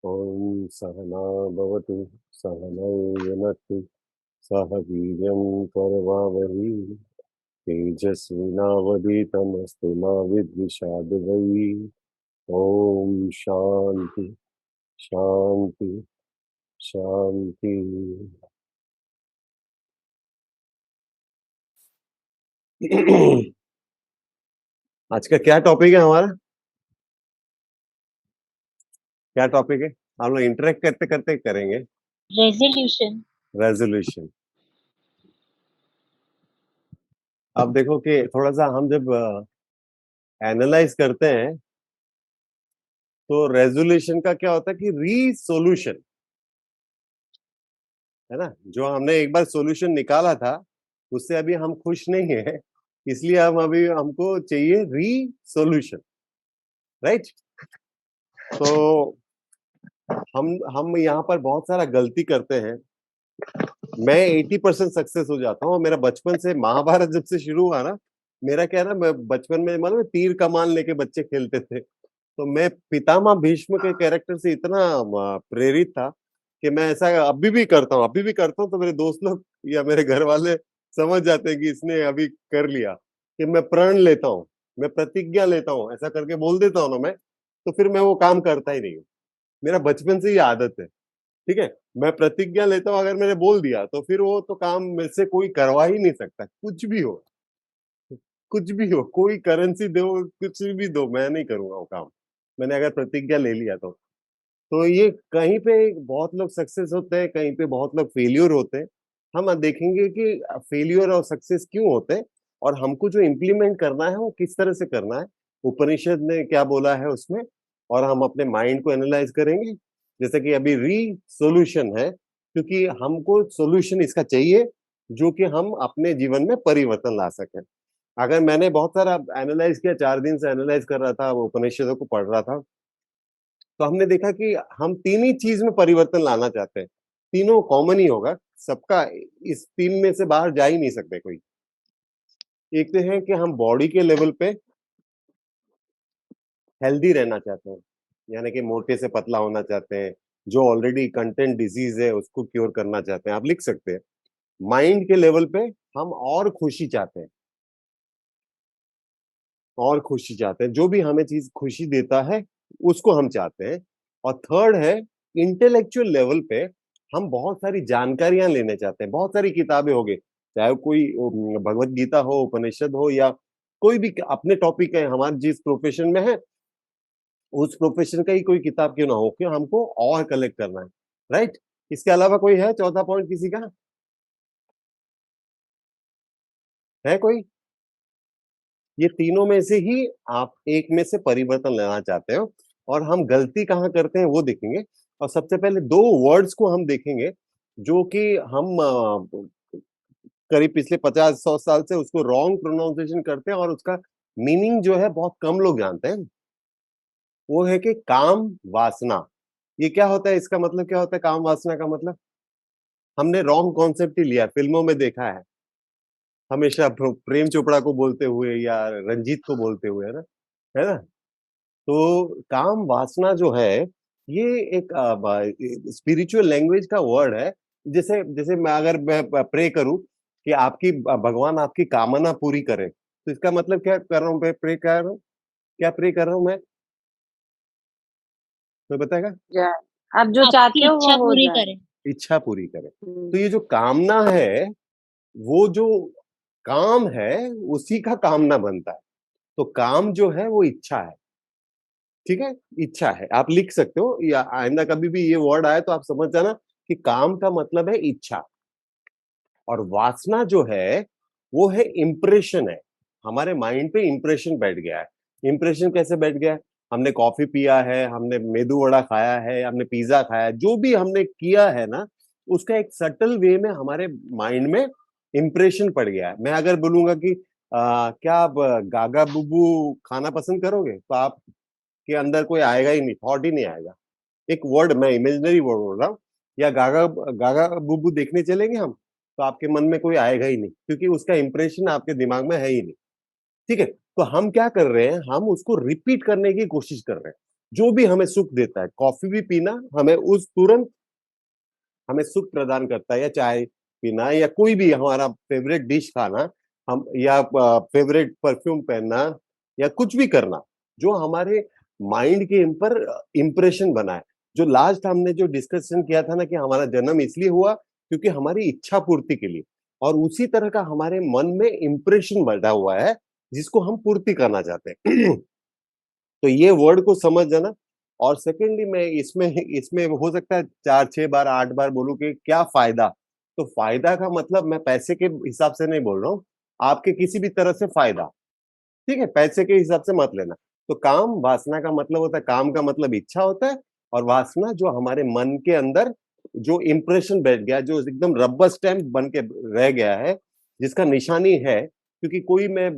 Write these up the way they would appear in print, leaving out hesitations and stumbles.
ॐ सहना भवतु सहनौ युनक्तु सह वीर्यं करवावहै तेजस्विनावधीतमस्तु मा विद्विषावहै। ॐ शांति शांति शांति। आज का क्या टॉपिक है हमारा? क्या टॉपिक है? हम लोग इंटरेक्ट करते करते करेंगे। रेजोल्यूशन। रेजोल्यूशन। अब देखो कि थोड़ा सा हम जब एनालाइज करते हैं तो रेजोल्यूशन का क्या होता है कि रीसोल्यूशन, है ना। जो हमने एक बार सॉल्यूशन निकाला था उससे अभी हम खुश नहीं है, इसलिए हम अभी हमको चाहिए रीसोल्यूशन, राइट। तो हम यहाँ पर बहुत सारा गलती करते हैं। मैं 80% सक्सेस हो जाता हूँ। मेरा बचपन से महाभारत जब से शुरू हुआ ना, मेरा क्या है ना, मैं बचपन में मतलब तीर कमान लेके बच्चे खेलते थे, तो मैं पितामह भीष्म के कैरेक्टर से इतना प्रेरित था कि मैं ऐसा अभी भी करता हूँ। अभी भी करता हूँ तो मेरे दोस्त लोग या मेरे घर वाले समझ जाते हैं कि इसने अभी कर लिया, कि मैं प्रण लेता हूँ, मैं प्रतिज्ञा लेता हूँ, ऐसा करके बोल देता हूँ ना मैं, तो फिर मैं वो काम करता ही नहीं हूँ। मेरा बचपन से ही आदत है, ठीक है। मैं प्रतिज्ञा लेता हूँ, अगर मैंने बोल दिया तो फिर वो तो काम मेरे से कोई करवा ही नहीं सकता, कुछ भी हो, कुछ भी हो, कोई करेंसी दो, कुछ भी दो, मैं नहीं करूंगा वो काम, मैंने अगर प्रतिज्ञा ले लिया तो ये कहीं पे बहुत लोग सक्सेस होते हैं, कहीं पे बहुत लोग फेलियर होते हैं। हम देखेंगे कि फेलियर और सक्सेस क्यों होते हैं, और हमको जो इम्प्लीमेंट करना है वो किस तरह से करना है, उपनिषद ने क्या बोला है उसमें, और हम अपने माइंड को एनालाइज करेंगे। जैसे कि अभी री सोल्यूशन है, क्योंकि हमको सोल्यूशन इसका चाहिए जो कि हम अपने जीवन में परिवर्तन ला सकें। अगर मैंने बहुत सारा एनालाइज किया, 4 दिन से एनालाइज कर रहा था, वो उपनिषदों को पढ़ रहा था, तो हमने देखा कि हम तीन ही चीज में परिवर्तन लाना चाहते हैं। तीनों कॉमन ही होगा सबका, इस तीन में से बाहर जा ही नहीं सकते कोई। एक तो है कि हम बॉडी के लेवल पे हेल्दी रहना चाहते हैं, यानी कि मोटे से पतला होना चाहते हैं, जो ऑलरेडी कंटेंट डिजीज है उसको क्योर करना चाहते हैं, आप लिख सकते हैं। माइंड के लेवल पे हम और खुशी चाहते हैं, और खुशी चाहते हैं, जो भी हमें चीज खुशी देता है उसको हम चाहते हैं। और थर्ड है, इंटेलेक्चुअल लेवल पे हम बहुत सारी जानकारियां लेने चाहते हैं। बहुत सारी किताबें हो गई, चाहे कोई भगवत गीता हो, उपनिषद हो, या कोई भी अपने टॉपिक है, हमारे जिस प्रोफेशन में है उस प्रोफेशन का ही कोई किताब क्यों ना हो, क्यों हमको और कलेक्ट करना है, राइट। इसके अलावा कोई है चौथा पॉइंट किसी का? है कोई? ये तीनों में से ही आप एक में से परिवर्तन लेना चाहते हो, और हम गलती कहाँ करते हैं वो देखेंगे। और सबसे पहले दो वर्ड्स को हम देखेंगे जो कि हम करीब पिछले 50-100 साल से उसको रॉन्ग प्रोनाउंसिएशन करते हैं, और उसका मीनिंग जो है बहुत कम लोग जानते हैं। वो है कि काम वासना। ये क्या होता है, इसका मतलब क्या होता है काम वासना का मतलब? हमने रॉन्ग कॉन्सेप्ट ही लिया, फिल्मों में देखा है हमेशा प्रेम चोपड़ा को बोलते हुए या रंजीत को बोलते हुए, है ना। तो काम वासना जो है, ये एक स्पिरिचुअल लैंग्वेज का वर्ड है। जैसे जैसे मैं प्रे करूं कि आपकी भगवान आपकी कामना पूरी करे, तो इसका मतलब क्या कर रहा हूँ, मैं प्रे कर रहा हूँ, क्या प्रे कर रहा हूँ मैं बताएगा? जाए, आप जो चाहते आपकी हो वो इच्छा हो पूरी जाए। करे। इच्छा पूरी करे। तो ये जो कामना है, वो जो काम है उसी का कामना बनता है। तो काम जो है वो इच्छा है, ठीक है, इच्छा है। आप लिख सकते हो, या आइंदा कभी भी ये वर्ड आए तो आप समझ जाना कि काम का मतलब है इच्छा। और वासना जो है वो है इम्प्रेशन है, हमारे माइंड पे इम्प्रेशन बैठ गया है। इम्प्रेशन कैसे बैठ गया है? हमने कॉफी पिया है, हमने मेदू वड़ा खाया है, हमने पिज्जा खाया है, जो भी हमने किया है ना, उसका एक सटल वे में हमारे माइंड में इम्प्रेशन पड़ गया है। मैं अगर बोलूंगा कि क्या आप गागा बुबू खाना पसंद करोगे, तो आप के अंदर कोई आएगा ही नहीं, थॉट ही नहीं आएगा। एक वर्ड, मैं इमेजिनरी वर्ड बोल रहा हूँ, या गागा गागा बुबू देखने चलेंगे हम, तो आपके मन में कोई आएगा ही नहीं, क्योंकि उसका इंप्रेशन आपके दिमाग में है ही नहीं, ठीक है। तो हम क्या कर रहे हैं, हम उसको रिपीट करने की कोशिश कर रहे हैं। जो भी हमें सुख देता है, कॉफी भी पीना हमें उस तुरंत हमें सुख प्रदान करता है, या चाय पीना, या कोई भी हमारा फेवरेट डिश खाना, हम या फेवरेट परफ्यूम पहनना, या कुछ भी करना जो हमारे माइंड के ऊपर इम्प्रेशन बनाए। जो लास्ट हमने जो डिस्कशन किया था ना कि हमारा जन्म इसलिए हुआ क्योंकि हमारी इच्छा पूर्ति के लिए, और उसी तरह का हमारे मन में इम्प्रेशन बैठा हुआ है जिसको हम पूर्ति करना चाहते हैं। तो ये वर्ड को समझ जाना। और सेकेंडली मैं इसमें इसमें हो सकता है 4 6 बार 8 बार बोलूं कि क्या फायदा। तो फायदा का मतलब मैं पैसे के हिसाब से नहीं बोल रहा हूँ, आपके किसी भी तरह से फायदा, ठीक है, पैसे के हिसाब से मत लेना। तो काम वासना का मतलब होता है, काम का मतलब इच्छा होता है, और वासना जो हमारे मन के अंदर जो इम्प्रेशन बैठ गया, जो एकदम रबर स्टैम्प बन के रह गया है, जिसका निशानी है। क्योंकि कोई मैं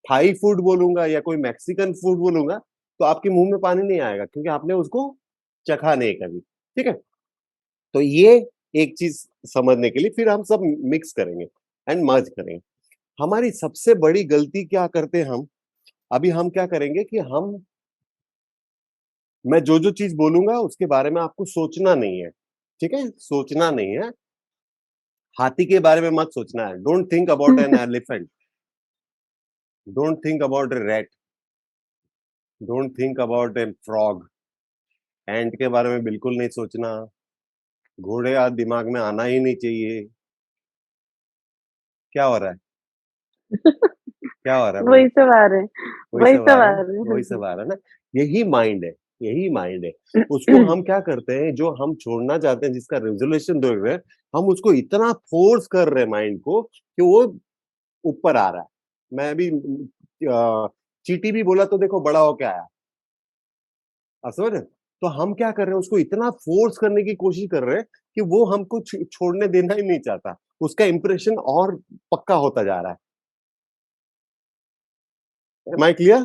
थाई फूड बोलूंगा या कोई मैक्सिकन फूड बोलूंगा तो आपके मुंह में पानी नहीं आएगा, क्योंकि आपने उसको चखा नहीं कभी, ठीक है। तो ये एक चीज समझने के लिए फिर हम सब मिक्स करेंगे एंड मर्ज करेंगे। हमारी सबसे बड़ी गलती क्या करते हैं हम, अभी हम क्या करेंगे कि हम, मैं जो जो चीज बोलूंगा उसके बारे में आपको सोचना नहीं है, ठीक है, सोचना नहीं है। हाथी के बारे में मत सोचना है, don't think about an elephant, don't think about a rat, don't think about a frog, ant के बारे में बिल्कुल नहीं सोचना, घोड़े आज दिमाग में आना ही नहीं चाहिए। क्या हो रहा है, क्या हो रहा है बोलो, वही सब आ रहे हैं। वही वही सब आ सब रहा आ है, रहे वही सब हैं। आ रहा है ना। यही माइंड है, यही माइंड है। उसको हम क्या करते हैं, जो हम छोड़ना चाहते हैं, जिसका रेजोल्यूशन दे रहे हैं, हम उसको इतना फोर्स कर रहे हैं माइंड को कि वो ऊपर आ रहा है। मैं अभी चींटी भी बोला तो देखो बड़ा होके आया, आप समझ रहे हैं? तो हम क्या कर रहे हैं, उसको इतना फोर्स करने की कोशिश कर रहे हैं कि वो हमको छोड़ने देना ही नहीं चाहता, उसका इंप्रेशन और पक्का होता जा रहा है। Am I clear?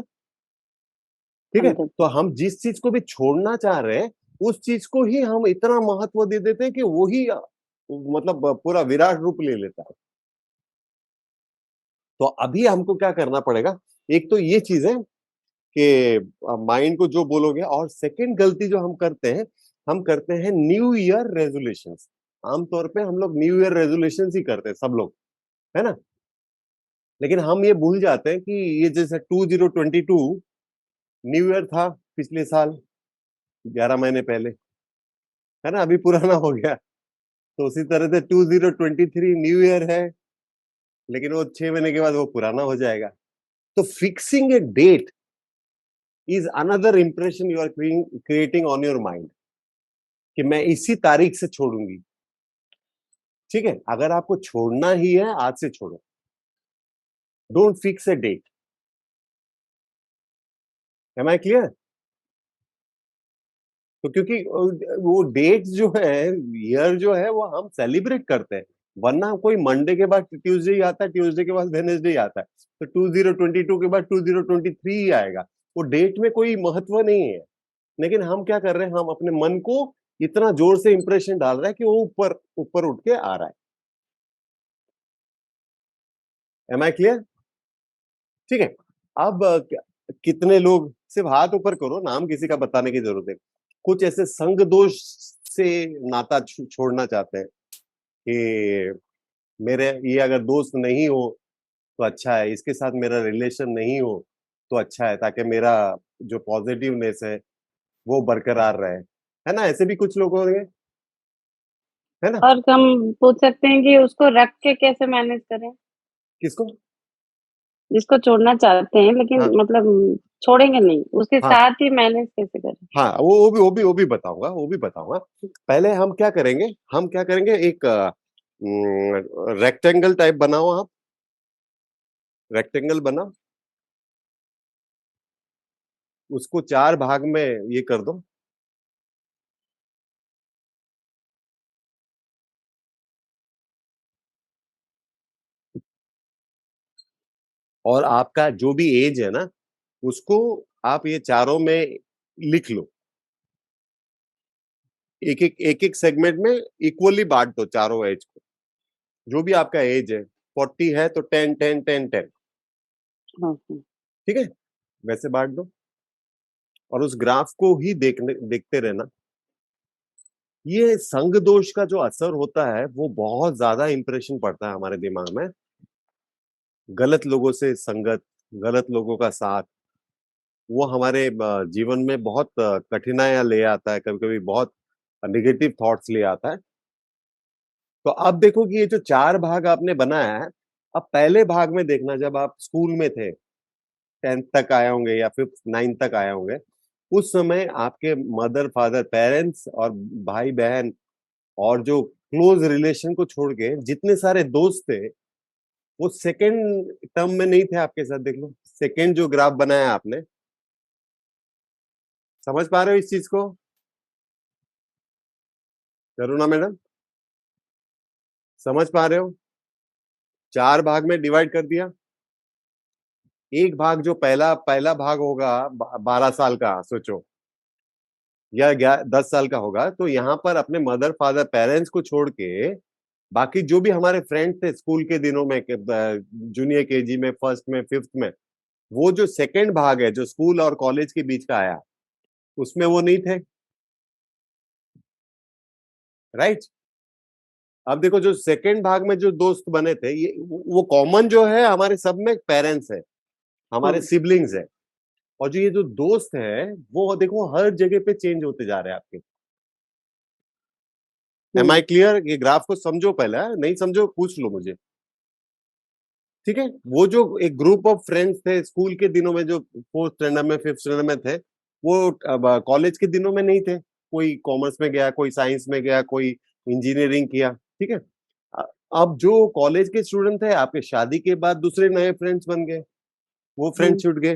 ठीक है, समझे। तो हम जिस चीज को भी छोड़ना चाह रहे हैं उस चीज को ही हम इतना महत्व दे देते हैं कि वही मतलब पूरा विराट रूप ले लेता है। तो अभी हमको क्या करना पड़ेगा, एक तो ये चीज है कि माइंड को जो बोलोगे, और सेकंड गलती जो हम करते हैं न्यू ईयर रेजोल्यूशंस। आमतौर पे हम लोग न्यू ईयर रेजोल्यूशंस ही करते हैं सब लोग, है ना। लेकिन हम ये भूल जाते हैं कि ये जैसे 2022 न्यू ईयर था पिछले साल, 11 महीने पहले, है ना, अभी पुराना हो गया। तो उसी तरह से 2023 न्यू ईयर है, लेकिन वो 6 महीने के बाद वो पुराना हो जाएगा। तो fixing a date is another impression you are creating on your mind, कि मैं इसी तारीख से छोड़ूंगी। ठीक है, अगर आपको छोड़ना ही है आज से छोड़ो, don't fix a date. Am I clear? तो क्योंकि वो डेट जो है, ईयर जो है, वो हम सेलिब्रेट करते हैं। वरना कोई मंडे के बाद ट्यूसडे ही आता है, ट्यूसडे के बाद वेडनेसडे ही आता है, तो 2022 के बाद 2023 ही आएगा। वो डेट में कोई महत्व नहीं है। लेकिन हम क्या कर रहे हैं, हम अपने मन को इतना जोर से इंप्रेशन डाल रहे हैं कि वो ऊपर ऊपर उठ के आ रहा है। Am I clear? ठीक है। अब कितने लोग, सिर्फ हाथ ऊपर करो, नाम किसी का बताने की जरूरत है, कुछ ऐसे संग दोष से नाता छोड़ना चाहते हैं कि मेरे ये अगर दोस्त नहीं हो तो अच्छा है, इसके साथ मेरा रिलेशन नहीं हो तो अच्छा है, ताकि मेरा जो पॉजिटिवनेस है वो बरकरार रहे, है ना। ऐसे भी कुछ लोग होंगे, है ना। और हम पूछ सकते हैं कि उसको रख के कैसे मैनेज करें, किसको? जिसको छोड़ना चाहते हैं लेकिन हाँ, मतलब छोड़ेंगे नहीं, उसके हाँ, साथ ही मैनेज कैसे करें। हाँ, वो भी बताऊंगा, वो भी बताऊंगा। पहले हम क्या करेंगे, एक रेक्टेंगल टाइप बनाओ आप, रेक्टेंगल बनाओ, उसको 4 भाग में ये कर दो। और आपका जो भी एज है ना, उसको आप ये चारों में लिख लो। एक एक सेगमेंट में इक्वली बांट दो चारों एज को। जो भी आपका एज है, 40 है तो 10 10 10 10, हाँ हाँ। ठीक है, वैसे बांट दो। और उस ग्राफ को ही देखते रहना। ये संग दोष का जो असर होता है वो बहुत ज्यादा इंप्रेशन पड़ता है हमारे दिमाग में। गलत लोगों से संगत, गलत लोगों का साथ, वो हमारे जीवन में बहुत कठिनाइयां ले आता है, कभी कभी बहुत निगेटिव थॉट्स ले आता है। तो अब देखो कि ये जो 4 भाग आपने बनाया है, अब पहले भाग में देखना, जब आप स्कूल में थे, 10th तक आए होंगे या 5th 9th तक आए होंगे, उस समय आपके मदर फादर पेरेंट्स और भाई बहन और जो क्लोज रिलेशन को छोड़ के जितने सारे दोस्त थे, वो सेकेंड टर्म में नहीं थे आपके साथ। देख लो सेकेंड जो ग्राफ बनाया आपने, समझ पा रहे हो इस चीज को? करुणा मैडम, समझ पा रहे हो? 4 भाग में डिवाइड कर दिया। एक भाग जो पहला पहला भाग होगा 12 साल का, सोचो, या 10 साल का होगा, तो यहाँ पर अपने मदर फादर पेरेंट्स को छोड़ के बाकी जो भी हमारे फ्रेंड थे स्कूल के दिनों में, जूनियर केजी में, फर्स्ट में, फिफ्थ में, वो जो सेकेंड भाग है जो स्कूल और कॉलेज के बीच का आया, उसमें वो नहीं थे। राइट? अब देखो जो सेकेंड भाग में जो दोस्त बने थे, ये वो कॉमन जो है हमारे सब में, पेरेंट्स है, हमारे सिबलिंग्स है। और जो ये जो दोस्त है वो देखो हर जगह पे चेंज होते जा रहे हैं आपके। Am I clear? ये ग्राफ को समझो पहले, नहीं समझो पूछ लो मुझे, ठीक है? वो जो एक ग्रुप ऑफ फ्रेंड्स थे स्कूल के दिनों में, जो 4th स्टैंडर्ड में, 5th स्टैंडर्ड में थे, वो कॉलेज के दिनों में नहीं थे। कोई कॉमर्स में गया, कोई साइंस में गया, कोई इंजीनियरिंग किया, ठीक है? अ- अब जो कॉलेज के स्टूडेंट थे, आपके शादी के बाद दूसरे नए फ्रेंड्स बन गए, वो फ्रेंड छूट गए।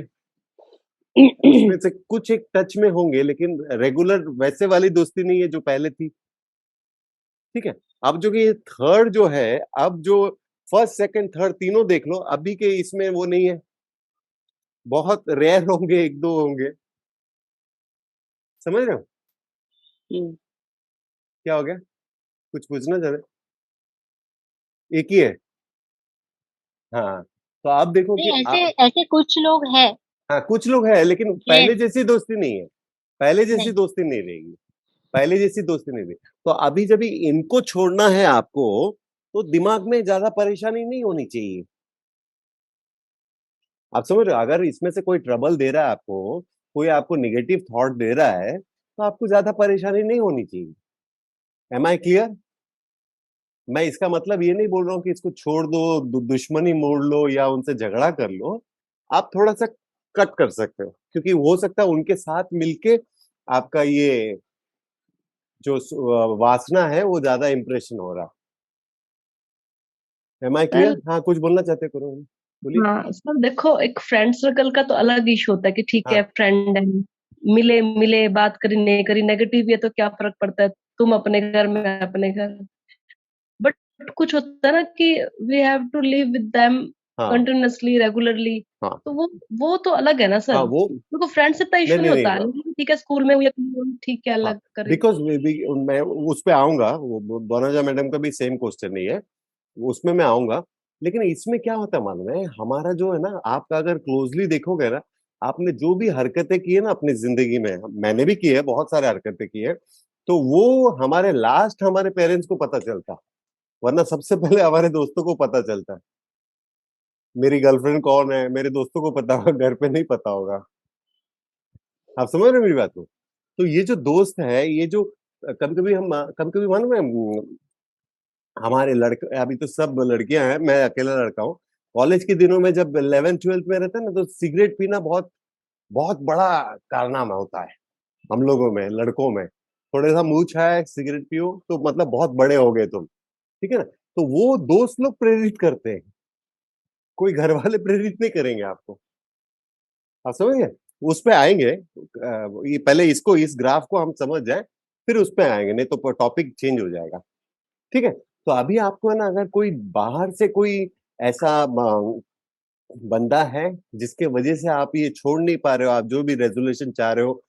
उसमें से कुछ एक टच में होंगे, लेकिन रेगुलर वैसे वाली दोस्ती नहीं है जो पहले थी, ठीक है? अब जो कि ये थर्ड जो है, अब जो फर्स्ट सेकंड थर्ड तीनों देख लो, अभी के इसमें वो नहीं है, बहुत रेयर होंगे, एक दो होंगे। समझ रहे हो क्या हो गया? कुछ पूछना चाह रहे? एक ही है। हाँ, तो आप देखो कि नहीं, ऐसे ऐसे कुछ लोग हैं। हाँ कुछ लोग हैं, लेकिन ये पहले जैसी दोस्ती नहीं है। पहले जैसी नहीं। दोस्ती नहीं रहेगी। पहले जैसी दोस्ती नहीं रहेगी। तो अभी जब इनको छोड़ना है आपको, तो दिमाग में ज्यादा परेशानी नहीं होनी चाहिए। आप समझ रहे हो? अगर इसमें से कोई ट्रबल दे रहा है आपको, कोई आपको निगेटिव थॉट दे रहा है, तो आपको ज्यादा परेशानी नहीं होनी चाहिए। Am I clear? मैं इसका मतलब ये नहीं बोल रहा हूँ कि इसको छोड़ दो, दुश्मनी मोड़ लो या उनसे झगड़ा कर लो। आप थोड़ा सा कट कर सकते हो, क्योंकि हो सकता है उनके साथ मिलके आपका ये जो वासना है वो ज्यादा इंप्रेशन हो रहा। एम आई सर क्लियर? हाँ, कुछ बोलना चाहते करो, बोलिए। हाँ सर, देखो एक फ्रेंड सर्कल का तो अलग इशू होता है कि ठीक है हाँ फ्रेंड है, मिले मिले बात करी नहीं करी, नेगेटिव है तो क्या फर्क पड़ता है, तुम अपने घर में मैं अपने घर। बट कुछ होता है ना कि we have to live with them हाँ कंटिन्यूअसली रेगुलरली, हाँ तो वो तो अलग है ना हाँ, सर। वो देखो फ्रेंडशिप का नहीं इशू नहीं नहीं होता है, नहीं। लेकिन ठीक है स्कूल में हुई ठीक है हाँ, अलग करे। बिकॉज मैं उस पे आऊंगा, वो वनजा मैडम का भी सेम क्वेश्चन नहीं है, उसमें मैं आऊंगा। लेकिन इसमें क्या होता है मालूम है, हमारा जो है ना, आपका अगर क्लोजली देखोगे ना, आपने जो भी हरकतें की है ना अपनी जिंदगी में, मैंने भी की है, बहुत सारे हरकतें की है, तो वो हमारे लास्ट हमारे पेरेंट्स को पता चलता, वरना सबसे पहले हमारे दोस्तों को पता चलता है। मेरी गर्लफ्रेंड कौन है मेरे दोस्तों को पता होगा, घर पे नहीं पता होगा। आप समझ रहे हो मेरी बात को? तो ये जो दोस्त है, ये जो कभी कभी हम, कभी कभी मालूम है, हमारे लड़के, अभी तो सब लड़कियां हैं, मैं अकेला लड़का हूँ। कॉलेज के दिनों में जब 11th 12th में रहता है ना, तो सिगरेट पीना बहुत बहुत बड़ा कारनामा होता है हम लोगों में, लड़कों में। थोड़ा सा मुंह छाया, सिगरेट पियो तो मतलब बहुत बड़े हो गए तुम, ठीक है ना? तो वो दोस्त लोग प्रेरित करते हैं, कोई घर वाले प्रेरित नहीं करेंगे आपको। आप समझ गए? उस पे आएंगे, ये पहले इसको, इस ग्राफ को हम समझ जाए, फिर उस पे आएंगे, नहीं तो टॉपिक चेंज हो जाएगा, ठीक है? तो अभी आपको है ना, अगर कोई बाहर से कोई ऐसा बंदा है जिसके वजह से आप ये छोड़ नहीं पा रहे हो, आप जो भी रेजोल्यूशन चाह रहे हो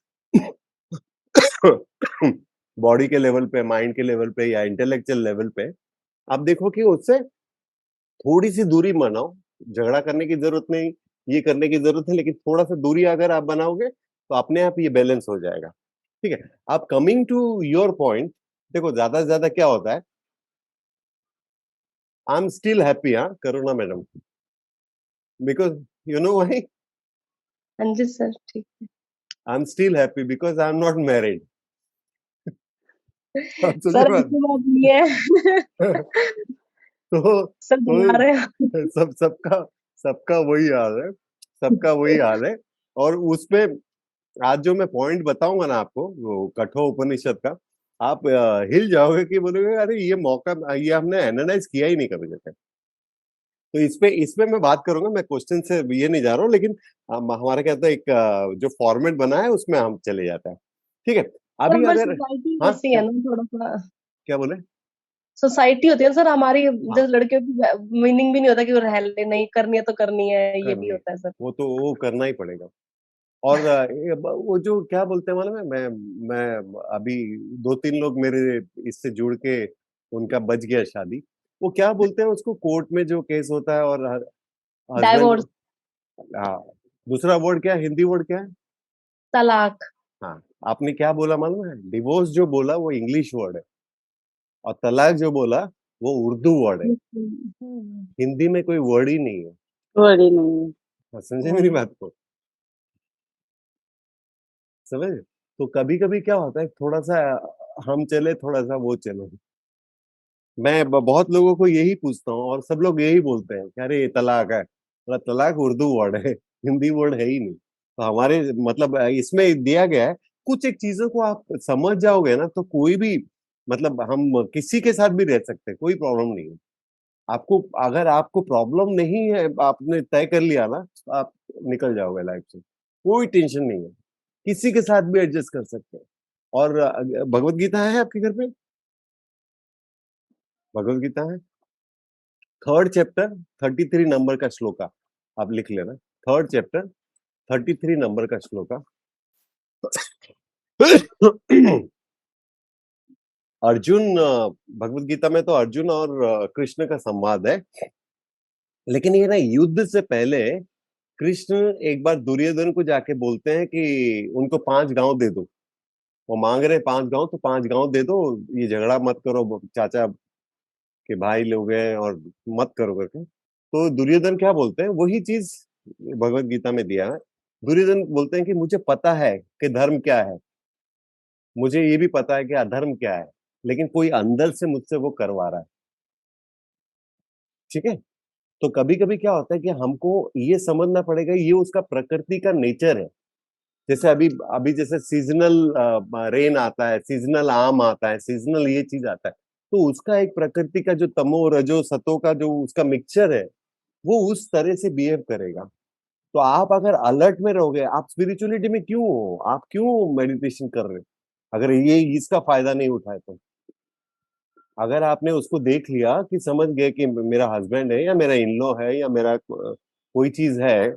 बॉडी के लेवल पे, माइंड के लेवल पे या इंटेलेक्चुअल लेवल पे, आप देखो कि उससे थोड़ी सी दूरी बनाओ। झगड़ा करने की जरूरत नहीं, ये करने की जरूरत है, लेकिन थोड़ा सा दूरी अगर आप बनाओगे, तो अपने आप ये बैलेंस हो जाएगा। ठीक है, अब कमिंग टू योर पॉइंट, देखो ज्यादा से ज्यादा क्या होता है, आई एम स्टिल हैप्पी, हाँ Karuna madam, because you know why हाँ जी सर, ठीक I am still happy because I am not married. है। आप समझे सर बात? ऐसी बात नहीं है। तो सर तो बना रहे हो। सबका वही हाल है, सबका वही हाल है। और उसपे आज जो मैं पॉइंट बताऊंगा ना आपको, वो कठोर उपनिषद का, आप हिल जाओगे कि बोलोगे अरे ये मौका, ये हमने एनालाइज किया ही नहीं कभी जैसे। तो इस पे मैं बात करूंगा, मैं क्वेश्चन से ये नहीं जा रहा हूँ, लेकिन हमारा क्या होता है, एक जो फॉर्मेट बना है उसमें हम चले जाते हैं। ठीक है, सर अभी हमारी अगर, सोसाइटी हाँ ऐसी क्या है ना, थोड़ा सा क्या बोले? सोसाइटी होती है ना सर हमारी, हाँ, जैसे लड़कियों की मीनिंग भी नहीं होता कि वो रह ले, नहीं करनी है तो करनी है, ये भी करनी है, होता है सर। वो तो वो करना ही पड़ेगा। और वो जो क्या बोलते हैं मालूम है, मैं अभी 2-3 लोग मेरे इससे जुड़ के उनका बच गया शादी, वो क्या बोलते हैं उसको, कोर्ट में जो केस होता है और हस्बैंड, डाइवोर्स, हाँ, दूसरा वर्ड क्या है, हिंदी वर्ड क्या है? तलाक। हाँ, आपने क्या बोला मालूम है, डिवोर्स जो बोला वो इंग्लिश वर्ड है, और तलाक जो बोला वो उर्दू वर्ड है। हिंदी में कोई वर्ड ही नहीं है। बड़ी नहीं हाँ, समझे मेरी है। बात को? समझ? तो कभी कभी क्या होता है, थोड़ा सा हम चले, थोड़ा सा वो चले। मैं बहुत लोगों को यही पूछता हूँ और सब लोग यही बोलते हैं कि अरे ये तलाक है, बोला तलाक उर्दू वर्ड है, हिंदी वर्ड है ही नहीं। तो हमारे मतलब इसमें दिया गया है, कुछ एक चीजों को आप समझ जाओगे ना तो कोई भी, मतलब हम किसी के साथ भी रह सकते हैं, कोई प्रॉब्लम नहीं है आपको। अगर आपको प्रॉब्लम नहीं है, आपने तय कर लिया ना, तो आप निकल जाओगे लाइफ से, कोई टेंशन नहीं है, किसी के साथ भी एडजस्ट कर सकते हैं। और भगवत गीता है आपके घर पे? भगवत गीता है, 3rd चैप्टर 33 नंबर का श्लोका, आप लिख लेना, 3rd चैप्टर 33 नंबर का श्लोका। अर्जुन, भगवत गीता में तो अर्जुन और कृष्ण का संवाद है, लेकिन ये ना युद्ध से पहले कृष्ण एक बार दुर्योधन को जाके बोलते हैं कि उनको 5 गांव दे दो, वो मांग रहे 5 गांव, तो 5 गांव दे दो, ये झगड़ा मत करो, चाचा के भाई लोग हैं और मत करो करके। तो दुर्योधन क्या बोलते हैं, वही चीज भगवत गीता में दिया है। दुर्योधन बोलते हैं कि मुझे पता है कि धर्म क्या है, मुझे ये भी पता है कि अधर्म क्या है, लेकिन कोई अंदर से मुझसे वो करवा रहा है। ठीक है, तो कभी कभी क्या होता है कि हमको ये समझना पड़ेगा, ये उसका प्रकृति का नेचर है। जैसे अभी अभी जैसे सीजनल रेन आता है, सीजनल आम आता है, सीजनल ये चीज आता है, तो उसका एक प्रकृति का जो तमो रजो सतो का जो उसका मिक्सचर है, वो उस तरह से बिहेव करेगा। तो आप अगर अलर्ट में रहोगे, आप स्पिरिचुअलिटी में क्यों हो, आप क्यों मेडिटेशन कर रहे हो, अगर ये इसका फायदा नहीं उठाए तो? अगर आपने उसको देख लिया कि समझ गए कि मेरा हस्बैंड है या मेरा इनलॉ है या मेरा कोई चीज है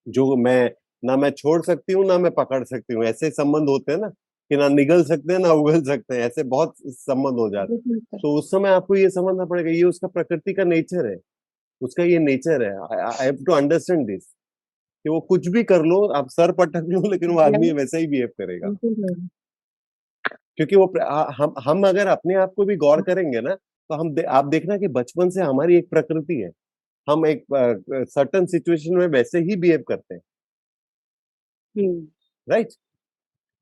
जो मैं, ना मैं छोड़ सकती हूँ ना मैं पकड़ सकती हूँ, ऐसे संबंध होते हैं ना, कि ना निगल सकते हैं ना उगल सकते हैं, ऐसे बहुत संबंध हो जाते हैं। तो उस समय आपको ये समझना पड़ेगा, ये उसका प्रकृति का नेचर है, उसका ये नेचर है। I have to understand this, कि वो कुछ भी कर लो, आप सर पटक लो, लेकिन वो आदमी वैसा ही बिहेव करेगा। क्योंकि वो हम अगर अपने आप को भी गौर करेंगे ना, तो आप देखना कि बचपन से हमारी एक प्रकृति है, हम एक सर्टन सिचुएशन में वैसे ही बिहेव करते हैं, हम्म। राइट?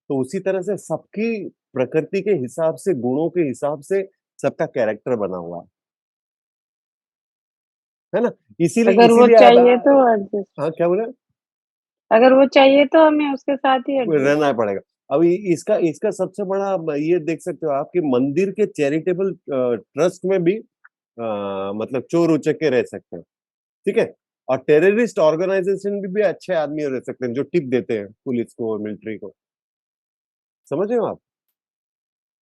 तो उसी तरह से सबकी प्रकृति के हिसाब से, गुणों के हिसाब से सबका कैरेक्टर बना हुआ है ना? इसीलिए अगर वो इसीलिए अब चाहिए तो एडजस्ट, हाँ क्या बोले, अगर वो चाहिए तो हमें उसके साथ ही एडजस्ट। रहना पड़ेगा। अब इसका इसका सबसे बड़ा ये देख सकते हो आप कि मंदिर के चैरिटेबल ट्रस्ट में भी मतलब चोर उचक्के रह सकते हैं, ठीक है, और टेररिस्ट ऑर्गेनाइजेशन भी अच्छे आदमी रह सकते हैं जो टिप देते हैं पुलिस को और मिलिट्री को। समझ रहे हो आप?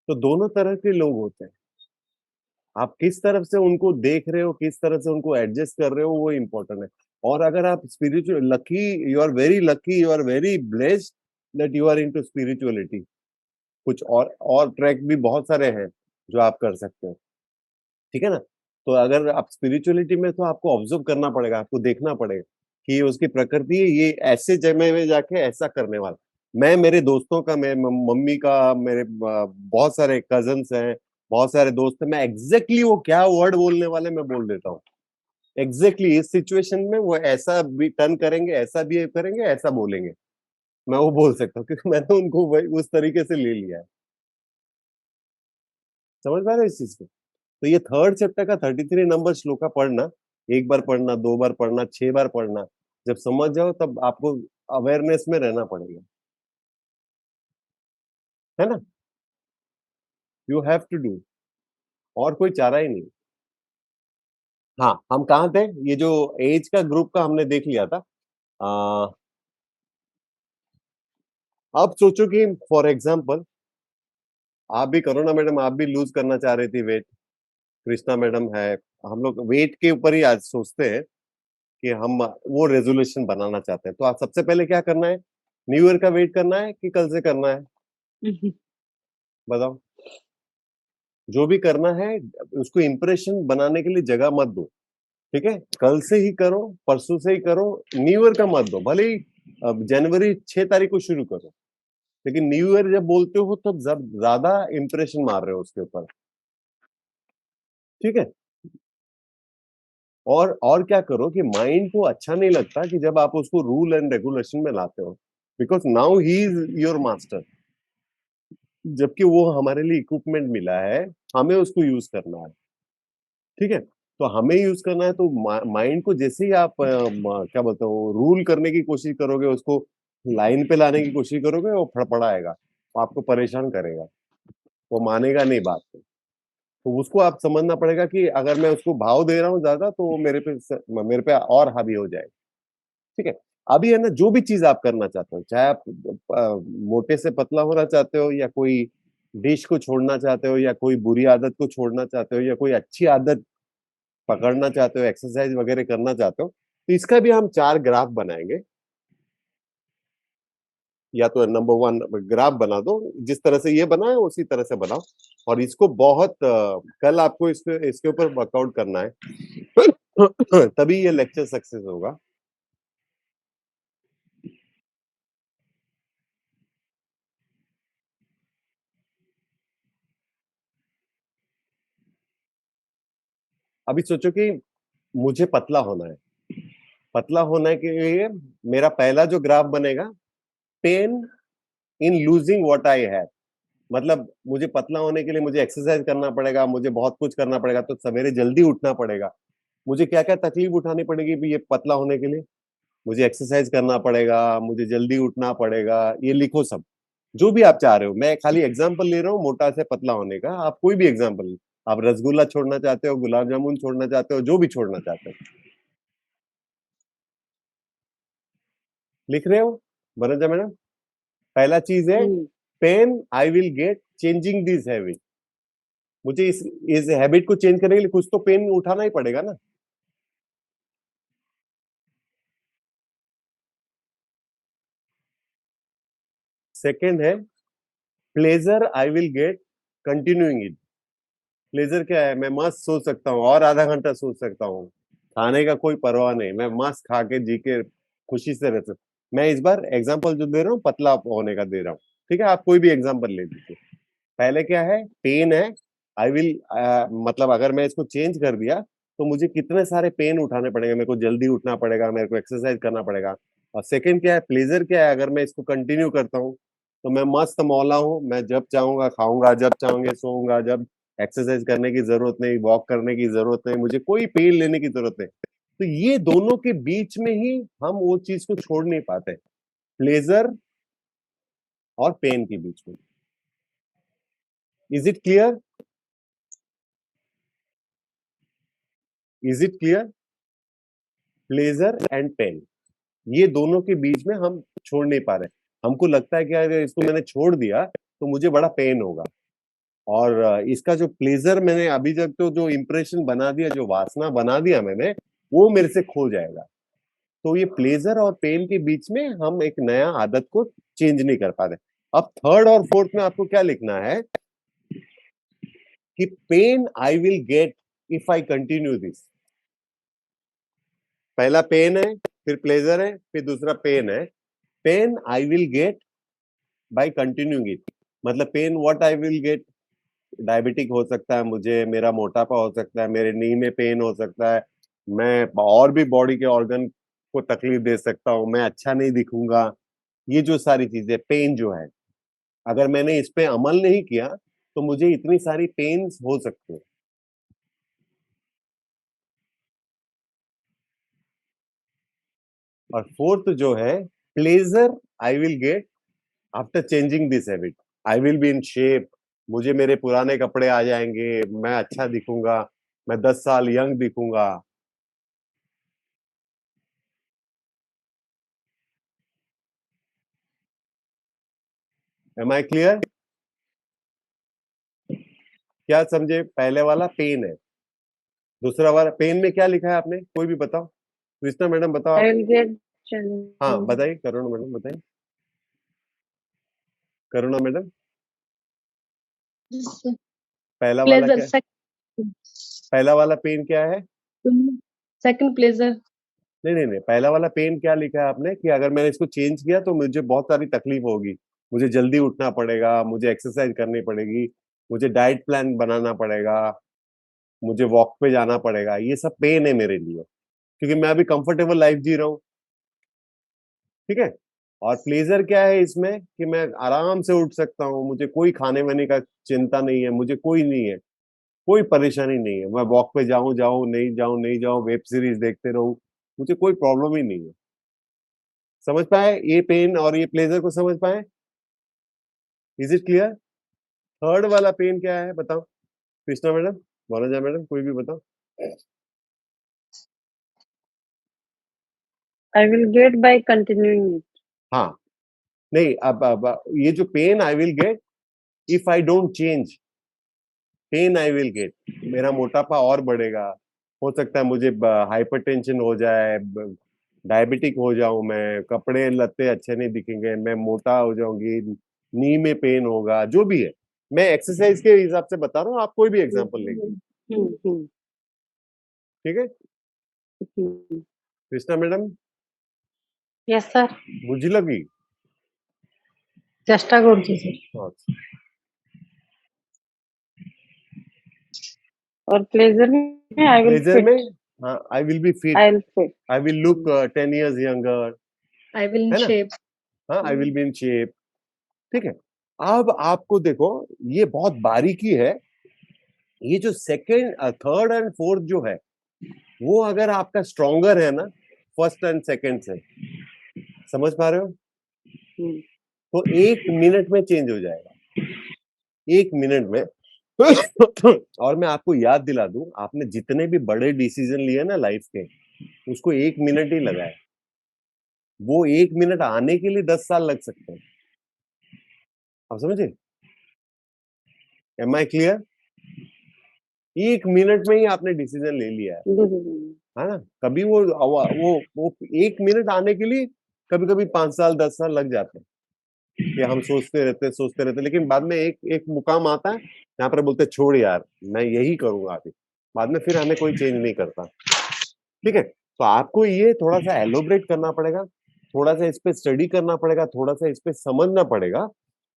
तो दोनों तरह के लोग होते हैं, आप किस तरफ से उनको देख रहे हो, किस तरह से उनको एडजस्ट कर रहे हो, वो इम्पोर्टेंट है। और अगर आप spiritual lucky, you are very lucky, you are very blessed that you are into spirituality. कुछ और ट्रैक भी बहुत सारे हैं जो आप कर सकते हो, ठीक है ना? तो अगर आप स्पिरिचुअलिटी में, तो आपको ऑब्जर्व करना पड़ेगा, आपको देखना पड़ेगा कि ये उसकी प्रकृति है, ये ऐसे जगह में जाके ऐसा करने वाला। मैं मेरे दोस्तों का, मेरे मम्मी का, मेरे बहुत सारे कजन्स हैं, बहुत सारे दोस्त हैं, मैं एग्जैक्टली वो क्या वर्ड बोलने वाले मैं बोल देता हूँ। एग्जैक्टली इस सिचुएशन में वो ऐसा भी टर्न करेंगे, ऐसा बिहेव करेंगे, ऐसा बोलेंगे, मैं वो बोल सकता हूँ क्योंकि मैंने उनको वही उस तरीके से ले लिया है। समझ पा रहे हो इस चीज को? तो ये थर्ड चैप्टर का 33 नंबर श्लोका पढ़ना, एक बार पढ़ना, दो बार पढ़ना, 6 बार पढ़ना, जब समझ जाओ तब आपको अवेयरनेस में रहना पड़ेगा, है ना? यू हैव टू डू, और कोई चारा ही नहीं। हाँ, हम कहाँ थे? ये जो एज का ग्रुप का हमने देख लिया था। आ, अब सोचो कि फॉर एग्जाम्पल आप भी करो ना मैडम, आप भी लूज करना चाह रही थी वेट, कृष्णा मैडम है, हम लोग वेट के ऊपर ही आज सोचते हैं कि हम वो रेजोल्यूशन बनाना चाहते हैं। तो आप सबसे पहले क्या करना है? न्यू ईयर का वेट करना है कि कल से करना है? बताओ। जो भी करना है उसको इंप्रेशन बनाने के लिए जगह मत दो, ठीक है? कल से ही करो, परसों से ही करो, न्यू ईयर का मत दो। भले ही जनवरी 6 तारीख को शुरू करो, लेकिन न्यू ईयर जब बोलते हो तब ज्यादा इंप्रेशन मार रहे हो उसके ऊपर, ठीक है? और क्या करो कि माइंड को अच्छा नहीं लगता कि जब आप उसको रूल एंड रेगुलेशन में लाते हो, because now he is your master, जबकि वो हमारे लिए इक्विपमेंट मिला है, हमें उसको यूज करना है, ठीक है? तो हमें यूज करना है, तो माइंड को जैसे ही आप क्या बोलते हो रूल करने की कोशिश करोगे, उसको लाइन पे लाने की कोशिश करोगे, वो फड़फड़ाएगा, वो आपको परेशान करेगा, वो मानेगा नहीं बात को। तो उसको आप समझना पड़ेगा कि अगर मैं उसको भाव दे रहा हूँ ज्यादा तो वो मेरे पे और हावी हो जाएगा, ठीक है? अभी है ना, जो भी चीज आप करना चाहते हो, चाहे आप मोटे से पतला होना चाहते हो, या कोई डिश को छोड़ना चाहते हो, या कोई बुरी आदत को छोड़ना चाहते हो, या कोई अच्छी आदत पकड़ना चाहते हो, एक्सरसाइज वगैरह करना चाहते हो, तो इसका भी हम 4 ग्राफ बनाएंगे। या तो नंबर 1 ग्राफ बना दो, जिस तरह से ये बना है उसी तरह से बनाओ, और इसको बहुत कल आपको इसके ऊपर वर्कआउट करना है तभी ये लेक्चर सक्सेस होगा। अभी सोचो कि मुझे पतला होना है, पतला होने के लिए मेरा पहला जो ग्राफ बनेगा, pain in losing what I have, मतलब मुझे पतला होने के लिए मुझे एक्सरसाइज करना पड़ेगा, मुझे बहुत कुछ करना पड़ेगा, तो सवेरे जल्दी उठना पड़ेगा, मुझे क्या क्या तकलीफ उठानी पड़ेगी भी ये पतला होने के लिए, मुझे एक्सरसाइज करना पड़ेगा, मुझे जल्दी उठना पड़ेगा, ये लिखो सब, जो भी आप चाह रहे हो। मैं खाली एग्जाम्पल ले रहा हूँ मोटा से पतला होने का, आप कोई भी एग्जाम्पल, आप रसगुल्ला छोड़ना चाहते हो, गुलाब जामुन छोड़ना चाहते हो, जो भी छोड़ना चाहते हो, लिख रहे हो वनजा मैडम? पहला चीज है pain I will get changing this habit, मुझे इस हैबिट को चेंज करने के लिए कुछ तो पेन उठाना ही पड़ेगा ना। सेकंड है pleasure I will gate continuing it, pleasure क्या है? मैं मस्त सो सकता हूँ और आधा घंटा सो सकता हूँ, खाने का कोई परवाह नहीं, मैं मस्त खा के जी के खुशी से रह सकता। मैं इस बार एग्जांपल जो दे रहा हूँ पतला होने का दे रहा हूँ, ठीक है? आप कोई भी एग्जांपल ले लीजिए। पहले क्या है? पेन है, आई विल मतलब अगर मैं इसको चेंज कर दिया तो मुझे कितने सारे पेन उठाने पड़ेंगे, मेरे को जल्दी उठना पड़ेगा, मेरे को एक्सरसाइज करना पड़ेगा। और सेकंड क्या है? प्लेजर क्या है? अगर मैं इसको कंटिन्यू करता हूँ तो मैं मस्त मौला हूँ, मैं जब चाहूंगा खाऊंगा, जब चाहूंगे सोऊंगा, जब एक्सरसाइज करने की जरूरत नहीं, वॉक करने की जरूरत नहीं, मुझे कोई पेन लेने की जरूरत नहीं। तो ये दोनों के बीच में ही हम वो चीज को छोड़ नहीं पाते, प्लेजर और पेन के बीच में। Is it clear? Is it clear? Pleasure and pain, ये दोनों के बीच में हम छोड़ नहीं पा रहे। हमको लगता है कि अगर इसको मैंने छोड़ दिया तो मुझे बड़ा पेन होगा, और इसका जो प्लेजर मैंने अभी तक तो जो इंप्रेशन बना दिया, जो वासना बना दिया मैंने, वो मेरे से खो जाएगा। तो ये प्लेजर और पेन के बीच में हम एक नया आदत को चेंज नहीं कर पा रहे। अब थर्ड और फोर्थ में आपको क्या लिखना है कि pain I will get if I continue this. पहला पेन है, फिर प्लेजर है, फिर दूसरा पेन है। Pain I will get by continuing it. मतलब pain what I will get, diabetic हो सकता है मुझे, मेरा मोटापा हो सकता है, मेरे नी में पेन हो सकता है, मैं और भी बॉडी के ऑर्गन को तकलीफ दे सकता हूँ, मैं अच्छा नहीं दिखूंगा. ये जो सारी चीजें पेन जो है, अगर मैंने इस पे अमल नहीं किया तो मुझे इतनी सारी पेन्स हो सकती है. और फोर्थ जो है pleasure I will get after changing this habit. I will be in shape, मुझे मेरे पुराने कपड़े आ जाएंगे, मैं अच्छा दिखूंगा, मैं 10 साल यंग दिखूंगा. Am I clear? क्या समझे? पहले वाला पेन है. दूसरा वाला पेन में क्या लिखा है आपने, कोई भी बताओ. कृष्णा मैडम बताओ I आप. will get हाँ बताइए, करुणा मैडम बताइए. करुणा मैडम, पहला वाला प्लेजर. क्या, पहला वाला पेन क्या है? Second pleasure. नहीं नहीं नहीं, पहला वाला पेन क्या लिखा है आपने कि अगर मैंने इसको चेंज किया तो मुझे बहुत सारी तकलीफ होगी, मुझे जल्दी उठना पड़ेगा, मुझे एक्सरसाइज करनी पड़ेगी, मुझे डाइट प्लान बनाना पड़ेगा, मुझे वॉक पे जाना पड़ेगा. ये सब पेन है मेरे लिए, क्योंकि मैं अभी कंफर्टेबल लाइफ जी रहा हूँ. ठीक है. और प्लेजर क्या है इसमें कि मैं आराम से उठ सकता हूँ, मुझे कोई खाने वाने का चिंता नहीं है, मुझे कोई नहीं है, कोई परेशानी नहीं है, मैं वॉक पे जाऊं जाऊं नहीं जाऊं नहीं जाऊं, वेब सीरीज देखते रहूं, मुझे कोई प्रॉब्लम ही नहीं है. समझ पाए ये पेन और ये प्लेजर को, समझ पाए? Is it clear? थर्ड वाला पेन क्या है बताओ, कृष्णा मैडम, वनजा मैडम, कोई भी बताओ. I will get by continuing it. हाँ, नहीं अब ये जो pain I will get if I don't change, pain I will get, मेरा मोटापा और बढ़ेगा, हो सकता है मुझे हाइपरटेंशन हो जाए, डायबिटिक हो जाऊं, मैं कपड़े लत्ते अच्छे नहीं दिखेंगे, मैं मोटा हो जाऊंगी, नी में पेन होगा, जो भी है. मैं एक्सरसाइज के हिसाब से बता रहा हूँ, आप कोई भी एग्जांपल लेंगे. Hmm. ठीक है. Hmm. Krishna madam, Yes, sir. बुझी लगी? चेष्टा करছি sir. और प्लेजर में I will प्लेजर fit. में हाँ, I will be fit, I will fit. I will look 10 years younger, I will in है ना? शेप. हाँ, I will be in shape. ठीक है. अब आपको देखो, ये बहुत बारीकी है. ये जो सेकंड थर्ड एंड फोर्थ जो है, वो अगर आपका स्ट्रॉन्गर है ना फर्स्ट एंड सेकंड से, समझ पा रहे हो, Hmm. तो 1 मिनट में चेंज हो जाएगा, 1 मिनट में. और मैं आपको याद दिला दूं, आपने जितने भी बड़े डिसीजन लिए ना लाइफ के, उसको 1 मिनट ही लगा है. वो 1 मिनट आने के लिए 10 साल लग सकते हैं. आप समझे? M I clear? 1 मिनट में ही आपने डिसीजन ले लिया है ना? कभी वो 1 मिनट आने के लिए कभी कभी 5 साल 10 साल लग जाते हैं कि हम सोचते रहते, लेकिन बाद में एक एक मुकाम आता है यहाँ पर बोलते छोड़ यार, मैं यही करूंगा अभी. बाद में फिर हमें कोई चेंज नहीं करता. ठीक है. तो आपको ये थोड़ा सा एलोबरेट करना पड़ेगा, थोड़ा सा इस पे स्टडी करना पड़ेगा, थोड़ा सा इस पे समझना पड़ेगा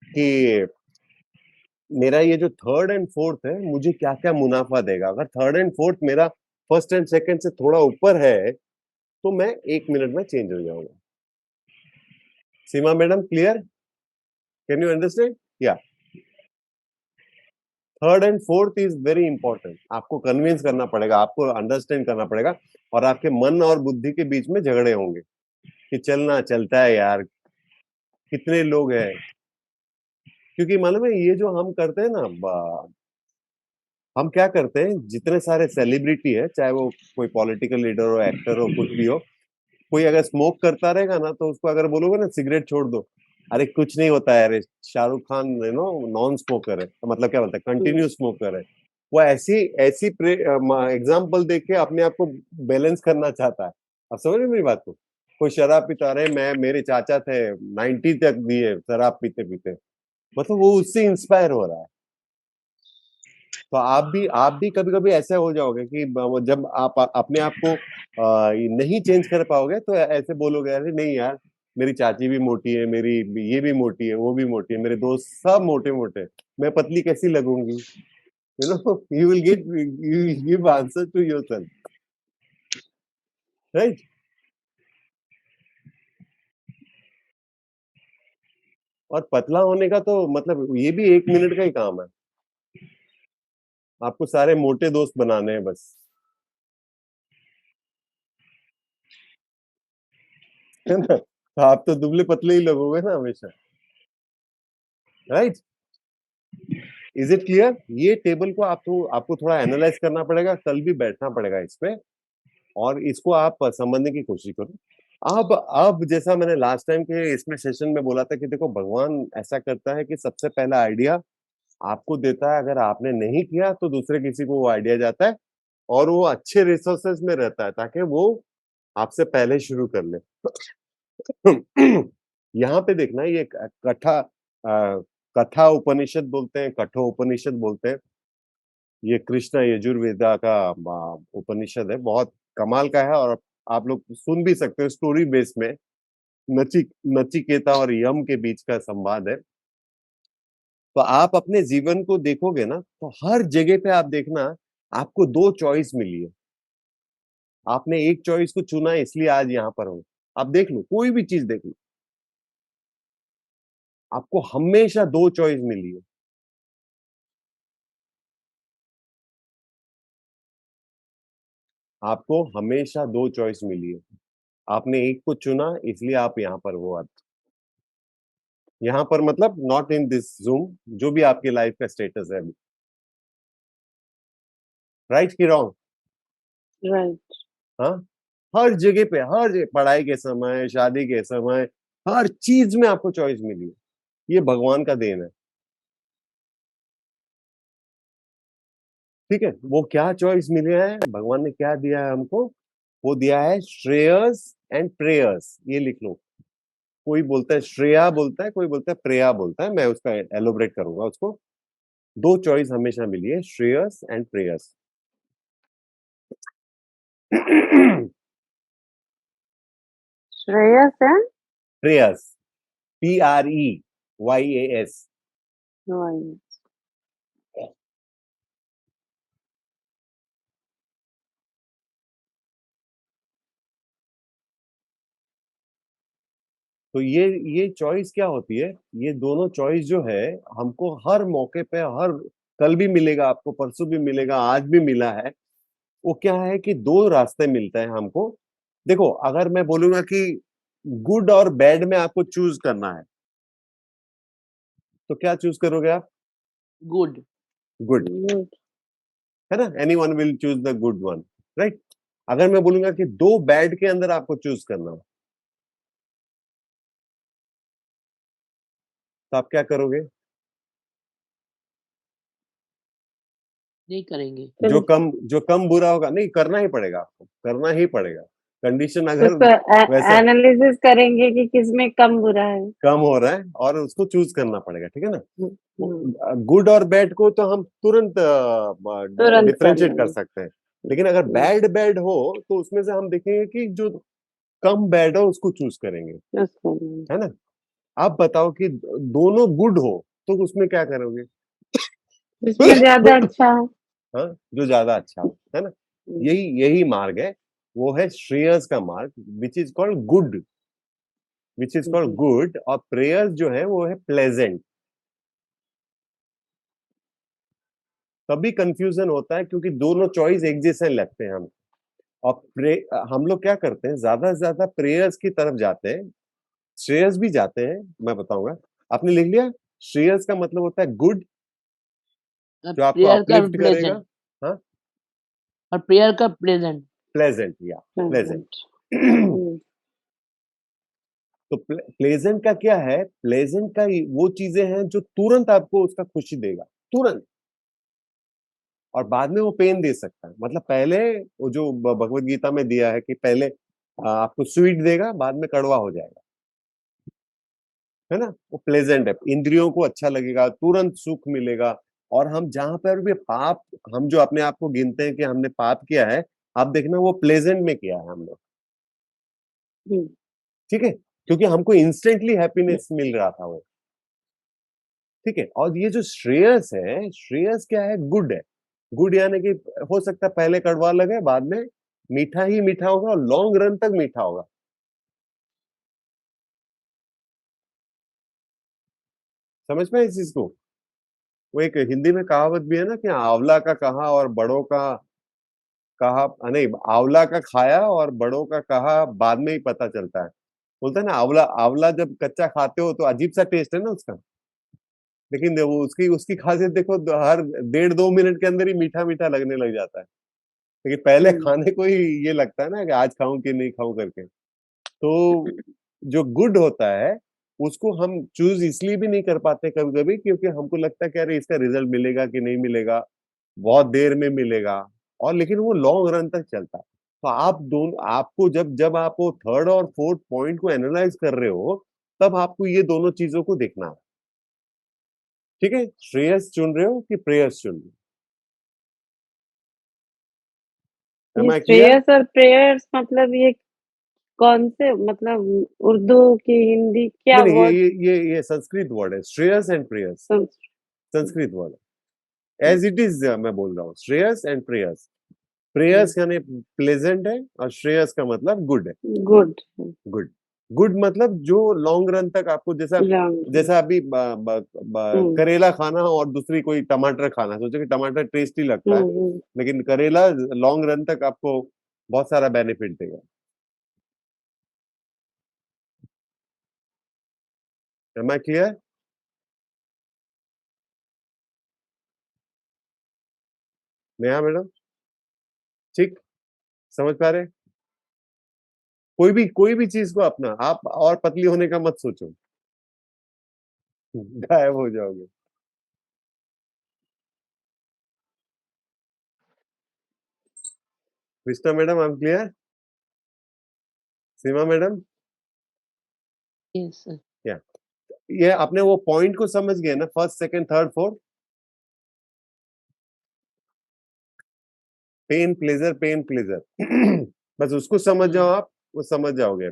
कि मेरा ये जो थर्ड एंड फोर्थ है मुझे क्या क्या मुनाफा देगा. अगर थर्ड एंड फोर्थ मेरा फर्स्ट एंड सेकंड से थोड़ा ऊपर है तो मैं 1 मिनट में चेंज हो जाऊंगा. Seema madam clear? Can you understand? या third and fourth is very important. आपको कन्विंस करना पड़ेगा, आपको अंडरस्टैंड करना पड़ेगा, और आपके मन और बुद्धि के बीच में झगड़े होंगे कि चलना चलता है यार, कितने लोग हैं. क्योंकि मालूम है ये जो हम करते हैं ना, हम क्या करते हैं, जितने सारे सेलिब्रिटी है, चाहे वो कोई पॉलिटिकल लीडर हो, एक्टर हो, कुछ भी हो, कोई अगर स्मोक करता रहेगा ना तो उसको अगर बोलोगे ना सिगरेट छोड़ दो, अरे कुछ नहीं होता है, अरे शाहरुख खान नॉन स्मोकर है, तो मतलब क्या बोलता है, कंटिन्यू स्मोकर है. वो ऐसी ऐसी एग्जाम्पल देख के अपने आप को बैलेंस करना चाहता है. आप समझ रहे हो मेरी बात को? कोई शराब पीता, रहे मैं, मेरे चाचा थे 90 तक दिए शराब पीते पीते, मतलब वो उससे इंस्पायर हो रहा है. तो आप भी कभी कभी ऐसे हो जाओगे कि जब आप अपने आप को नहीं चेंज कर पाओगे तो ऐसे बोलोगे, अरे नहीं यार, मेरी चाची भी मोटी है, मेरी ये भी मोटी है, वो भी मोटी है, मेरे दोस्त सब मोटे मोटे, मैं पतली कैसी लगूंगी? You will give answer to yourself, right? और पतला होने का तो मतलब ये भी 1 मिनट का ही काम है, आपको सारे मोटे दोस्त बनाने हैं बस, है ना? तो आप तो दुबले पतले ही लगोगे ना हमेशा, राइट? Is it clear? ये टेबल को आपको थोड़ा एनालाइज करना पड़ेगा, कल भी बैठना पड़ेगा इस पे, और इसको आप समझने की कोशिश करो। अब जैसा मैंने लास्ट टाइम के इसमें सेशन में बोला था कि देखो भगवान ऐसा करता है कि सबसे पहला आइडिया आपको देता है, अगर आपने नहीं किया तो दूसरे किसी को वो आइडिया जाता है, और वो अच्छे रिसोर्सेज में रहता है ताकि वो आपसे पहले शुरू कर ले। यहाँ पे देखना, ये कथा उपनिषद बोलते हैं, कठो उपनिषद बोलते हैं, ये कृष्ण यजुर्वेदा का उपनिषद है, बहुत कमाल का है, और आप लोग सुन भी सकते हो, स्टोरी बेस में नचिकेता और यम के बीच का संवाद है। तो आप अपने जीवन को देखोगे ना, तो हर जगह पे आप देखना, आपको 2 चॉइस मिली है, आपने एक चॉइस को चुना है, इसलिए आज यहाँ पर हो। आप देख लो, कोई भी चीज देख लो, आपको हमेशा 2 चॉइस मिली है। आपको हमेशा 2 चॉइस मिली है, आपने एक को चुना, इसलिए आप यहाँ पर हो। आज यहाँ पर मतलब नॉट इन दिस जूम, जो भी आपकी लाइफ का स्टेटस है अभी, राइट कि रॉन्ग? राइट। हाँ, हर जगह पे, हर जगह, पढ़ाई के समय, शादी के समय, हर चीज में आपको चॉइस मिली है, ये भगवान का देन है। ठीक है, वो क्या चॉइस मिले है, भगवान ने क्या दिया है हमको? वो दिया है श्रेयस एंड प्रेयर्स, ये लिख लो। कोई बोलता है श्रेया बोलता है, कोई बोलता है प्रेया बोलता है, मैं उसका एलोबरेट करूंगा उसको। 2 चॉइस हमेशा मिली है, श्रेयस एंड प्रेयस। श्रेयस है। प्रेयस, PREYAS। राइट। तो ये चॉइस क्या होती है? ये दोनों चॉइस जो है, हमको हर मौके पे, हर कल भी मिलेगा आपको, परसों भी मिलेगा, आज भी मिला है। वो क्या है कि 2 रास्ते मिलते हैं हमको। देखो, अगर मैं बोलूंगा कि गुड और बैड में आपको चूज करना है, तो क्या चूज करोगे आप? गुड। गुड, है ना? Anyone will choose the good one, right? अगर मैं बोलूंगा कि 2 बैड के अंदर आपको चूज करना है, तो आप क्या करोगे? नहीं करेंगे। जो कम बुरा होगा, नहीं करना ही पड़ेगा, आपको करना ही पड़ेगा। कंडीशन अगर उसको वैसा एनालिसिस करेंगे कि किसमें कम बुरा है। कम हो रहा है, और उसको चूज करना पड़ेगा, ठीक है ना? हम्म, गुड और बैड को तो हम तुरंत तुरंत कर डिफरेंशिएट कर लेंगे। सकते हैं, लेकिन अगर बैड बैड हो, तो उसमें से हम देखेंगे कि जो कम बैड हो उसको चूज करेंगे, उसको लेंगे। है ना? आप बताओ कि दोनों गुड हो, तो उसमें क्या करोगे? जिसमें ज्यादा अच्छा हो। हाँ, जो ज्यादा अच्छा हो, है ना? यही मार्ग है, वो है श्रेयस का मार्ग, which is called good, which is called good. और प्रेयर्स जो है वो है प्लेजेंट। तभी कंफ्यूजन होता है, क्योंकि दोनों चॉइस एक जैसे लगते हैं हम। और हम लोग क्या करते हैं, ज्यादा से ज्यादा प्रेयर्स की तरफ जाते हैं, श्रेयस भी जाते हैं, मैं बताऊंगा। आपने लिख लिया? श्रेयस का मतलब होता है गुड, जो आपको प्रेयर का अपलिफ्ट करेगा। प्लेजेंट। हाँ, और प्रेयर का प्लेजेंट। प्लेजेंट, या प्लेजेंट। हम्म, तो प्लेजेंट का क्या है? प्लेजेंट का वो चीजें हैं जो तुरंत आपको उसका खुशी देगा, तुरंत, और बाद में वो पेन दे सकता है। मतलब पहले वो जो भगवत गीता में दिया है कि पहले आपको स्वीट देगा, बाद में कड़वा हो जाएगा, है ना? वो प्लेजेंट है, इंद्रियों को अच्छा लगेगा, तुरंत सुख मिलेगा। और हम जहां पर भी पाप, हम जो अपने आप को गिनते हैं कि हमने पाप किया है, आप देखना वो प्लेजेंट में किया है हम लोग, हम्म, ठीक है? क्योंकि हमको इंस्टेंटली हैप्पीनेस मिल रहा था वो। ठीक है, और ये जो श्रेयस है, श्रेयस क्या है? गुड है। गुड यानी कि हो सकता है पहले कड़वा लगे, बाद में मीठा ही मीठा होगा और लॉन्ग रन तक मीठा होगा। समझ में इस चीज को? वो एक हिंदी में कहावत भी है ना कि आंवला का कहा और बड़ों का कहा, नहीं, आंवला का खाया और बड़ों का कहा बाद में ही पता चलता है। बोलते हैं ना, आंवला आंवला जब कच्चा खाते हो तो अजीब सा टेस्ट है ना उसका, लेकिन वो उसकी उसकी खासियत देखो, हर 1.5-2 मिनट के अंदर ही मीठा मीठा लगने लग जाता है। लेकिन पहले खाने को ही ये लगता है ना कि आज खाऊं कि नहीं खाऊं करके। तो जो गुड होता है उसको हम चूज इसलिए भी नहीं कर पाते कभी कभी, क्योंकि हमको लगता है कि अरे इसका रिजल्ट मिलेगा कि नहीं मिलेगा, बहुत देर में मिलेगा, और लेकिन वो लॉन्ग रन तक चलता है। तो आप दोनों, आपको जब जब आप वो थर्ड और फोर्थ पॉइंट को एनालाइज कर रहे हो, तब आपको ये दोनों चीजों को देखना है। ठीक है, श्रेयस चुन रहे हो कि प्रेयस चुन रहे हो? ये Am I clear? श्रेयस और प्रेयर्स मतलब ये कौन से, मतलब उर्दू की, हिंदी, क्या नहीं नहीं, वर्ड? ये संस्कृत वर्ड है, श्रेयस एंड प्रेयस, संस्कृत वर्ड है, एज इट इज मैं बोल रहा हूँ, श्रेयस एंड प्रेयस। प्रेयस यानी प्लेजेंट है और श्रेयस का मतलब गुड है। गुड। गुड, गुड मतलब जो लॉन्ग रन तक आपको, जैसा जैसा अभी करेला खाना और दूसरी कोई टमाटर खाना, सोचो कि टमाटर टेस्टी लगता है, लेकिन करेला लॉन्ग रन तक आपको बहुत सारा बेनिफिट देगा। Am I clear? Neha madam, ठीक, समझ पा रहे? कोई भी चीज को अपना, आप और पतली होने का मत सोचो, गायब हो जाओगे। Krishna madam, I am clear? Seema madam, Yes, sir. क्या ये आपने वो पॉइंट को समझ गए ना, first second third fourth? Pain pleasure, pain pleasure बस उसको समझ जाओ आप, वो समझ जाओगे।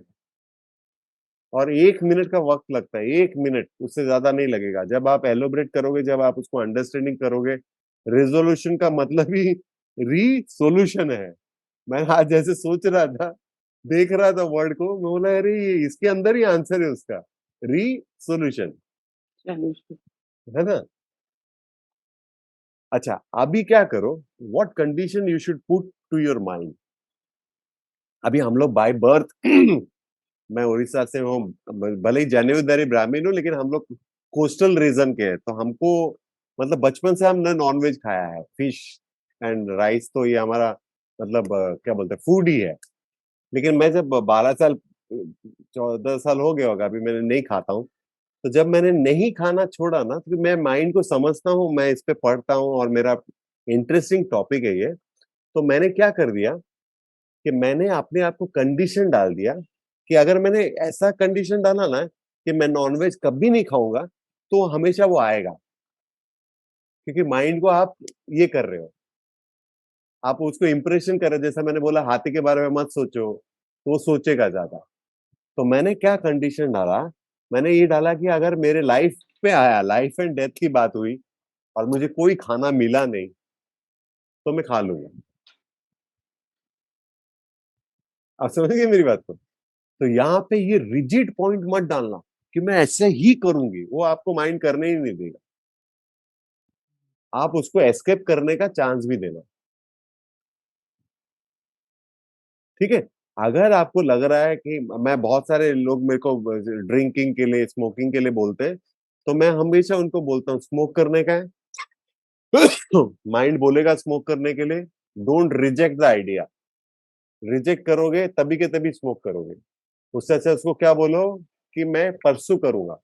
और 1 मिनट का वक्त लगता है, 1 मिनट, उससे ज्यादा नहीं लगेगा। जब आप एलोबरेट करोगे, जब आप उसको अंडरस्टैंडिंग करोगे, रेजोल्यूशन का मतलब ही री सोल्यूशन है। मैं आज जैसे सोच रहा था, देख रहा था वर्ड को, मैं बोला अरे ये इसके अंदर ही आंसर है उसका, री सोल्यूशन, है ना? अच्छा, अभी क्या करो, what condition you should put to your mind. अभी हम लोग बाय बर्थ मैं उड़ीसा से हूँ, भले ही जनेऊदारी ब्राह्मण हूँ, लेकिन हम लोग कोस्टल रीजन के हैं, तो हमको मतलब बचपन से हमने नॉनवेज खाया है, फिश एंड राइस, तो ये हमारा मतलब क्या बोलते हैं, फूड ही है। लेकिन मैं जब 12 साल 14 साल हो गया होगा, अभी मैंने नहीं खाता हूँ। तो जब मैंने नहीं खाना छोड़ा ना, तो मैं माइंड को समझता हूँ, मैं इस पे पढ़ता हूँ और मेरा इंटरेस्टिंग टॉपिक है ये। तो मैंने क्या कर दिया कि मैंने अपने आप को कंडीशन डाल दिया कि अगर मैंने ऐसा कंडीशन डाला ना कि मैं नॉनवेज कभी नहीं खाऊंगा, तो हमेशा वो आएगा। क्योंकि माइंड को आप ये कर रहे हो, आप उसको इंप्रेशन कर रहे हो। जैसा मैंने बोला, हाथी के बारे में मत सोचो, तो वो सोचेगा ज्यादा। तो मैंने क्या कंडीशन डाला, मैंने ये डाला कि अगर मेरे लाइफ पे आया, लाइफ एंड डेथ की बात हुई और मुझे कोई खाना मिला नहीं, तो मैं खा लूंगा। आप समझ गए मेरी बात को? तो यहाँ पे ये रिजिड पॉइंट मत डालना कि मैं ऐसे ही करूंगी, वो आपको माइंड करने ही नहीं देगा। आप उसको एस्केप करने का चांस भी देना। ठीक है, अगर आपको लग रहा है कि मैं, बहुत सारे लोग मेरे को ड्रिंकिंग के लिए, स्मोकिंग के लिए बोलते हैं, तो मैं हमेशा उनको बोलता हूँ स्मोक करने का है माइंड बोलेगा स्मोक करने के लिए, don't reject the idea. Reject करोगे तभी के तभी स्मोक करोगे। उससे अच्छा उसको क्या बोलो कि मैं परसू करूंगा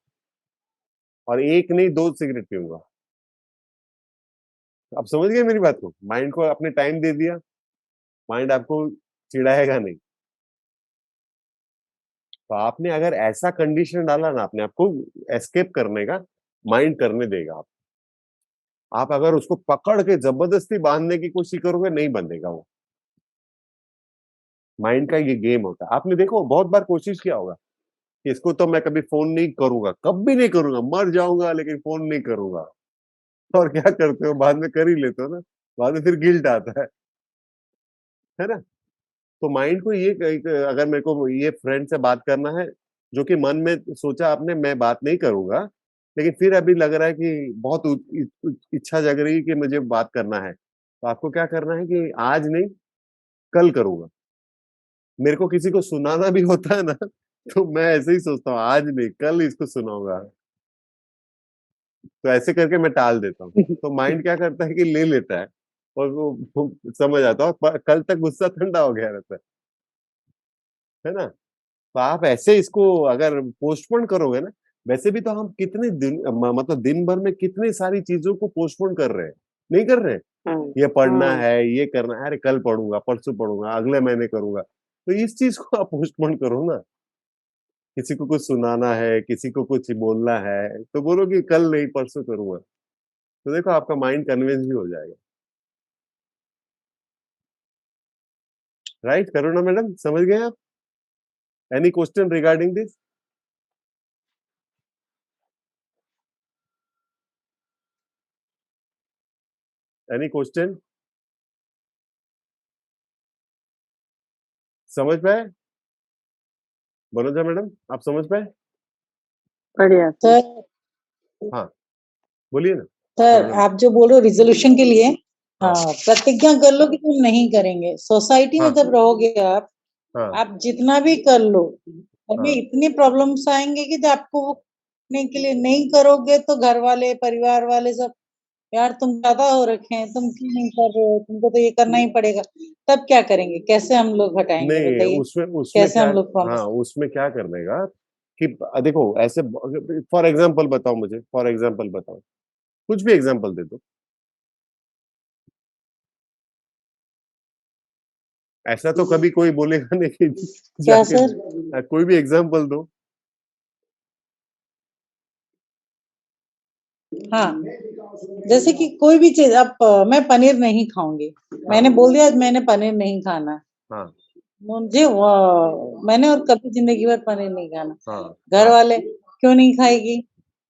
और एक नहीं 2 सिगरेट पीऊंगा। आप समझ गए मेरी बात को? माइंड को अपने टाइम दे दिया, माइंड आपको चिढ़ाएगा नहीं। तो आपने अगर ऐसा कंडीशन डाला ना अपने आप को एस्केप करने का, माइंड करने देगा। आप अगर उसको पकड़ के जबरदस्ती बांधने की कोशिश करोगे, नहीं बंधेगा वो। माइंड का ये गेम होता है, आपने देखो बहुत बार कोशिश किया होगा कि इसको तो मैं कभी फोन नहीं करूंगा, कभी नहीं करूंगा, मर जाऊंगा लेकिन फोन नहीं करूंगा। और क्या करते हो, बाद में कर ही लेते हो ना, बाद में फिर गिल्ट आता है ना। तो माइंड को ये अगर मेरे को ये फ्रेंड से बात करना है, जो कि मन में सोचा आपने मैं बात नहीं करूंगा, लेकिन फिर अभी लग रहा है कि बहुत इच्छा जग रही है कि मुझे बात करना है, तो आपको क्या करना है कि आज नहीं कल करूंगा। मेरे को किसी को सुनाना भी होता है ना, तो मैं ऐसे ही सोचता हूँ आज नहीं कल इसको सुनाऊंगा, तो ऐसे करके मैं टाल देता हूँ। तो माइंड क्या करता है कि ले लेता है, और वो समझ आता है, और कल तक गुस्सा ठंडा हो गया रहता है ना। तो आप ऐसे इसको अगर पोस्टपोन करोगे ना, वैसे भी तो हम कितने दिन मतलब दिन भर में कितनी सारी चीजों को पोस्टपोन कर रहे हैं, नहीं कर रहे हैं? हाँ, ये पढ़ना हाँ, है, ये करना है, अरे कल पढ़ूंगा, परसों पढ़ूंगा, अगले महीने करूंगा। तो इस चीज को आप पोस्टपोन करो ना। किसी को कुछ सुनाना है, किसी को कुछ बोलना है, तो बोलो कि कल नहीं परसों करूंगा, तो देखो आपका माइंड कन्विंस भी हो जाएगा। राइट करुणा मैडम, समझ गए आप? Any question regarding this? Any question? समझ पाए मनोजा मैडम, आप समझ पाए? बढ़िया से। सर हाँ बोलिए ना। सर मनोजा आप जो बोल रहे हो रिजोल्यूशन के लिए, हाँ प्रतिज्ञा कर लो कि तुम नहीं करेंगे। सोसाइटी में हाँ जब रहोगे हाँ आप जितना भी कर लो, हमें हाँ इतने प्रॉब्लम्स आएंगे कि जब आपको वो करने के लिए नहीं करोगे तो घर वाले परिवार वाले सब, यार तुम ज्यादा हो रखे हैं, तुम क्यों नहीं कर रहे हो, तुमको तो ये करना ही पड़ेगा। तब क्या करेंगे, कैसे हम लोग हटाएंगे नहीं, बताइए, उसमें उसमें कैसे क्या, हम लोग हाँ प्रॉमिस। उसमें क्या करने का कि देखो ऐसे, फॉर एग्जांपल बताओ मुझे, फॉर एग्जांपल बताओ, कुछ भी एग्जांपल दे दो। ऐसा तो कभी कोई बोलेगा नहीं कि क्या जाके सर? कोई भी एग्जांपल दो। हाँ, जैसे कि कोई भी चीज अब मैं पनीर नहीं खाऊंगी, मैंने हाँ बोल दिया आज मैंने पनीर नहीं खाना। हाँ मुझे मैंने और कभी जिंदगी भर पनीर नहीं खाना। हाँ घर हाँ, वाले क्यों नहीं खाएगी,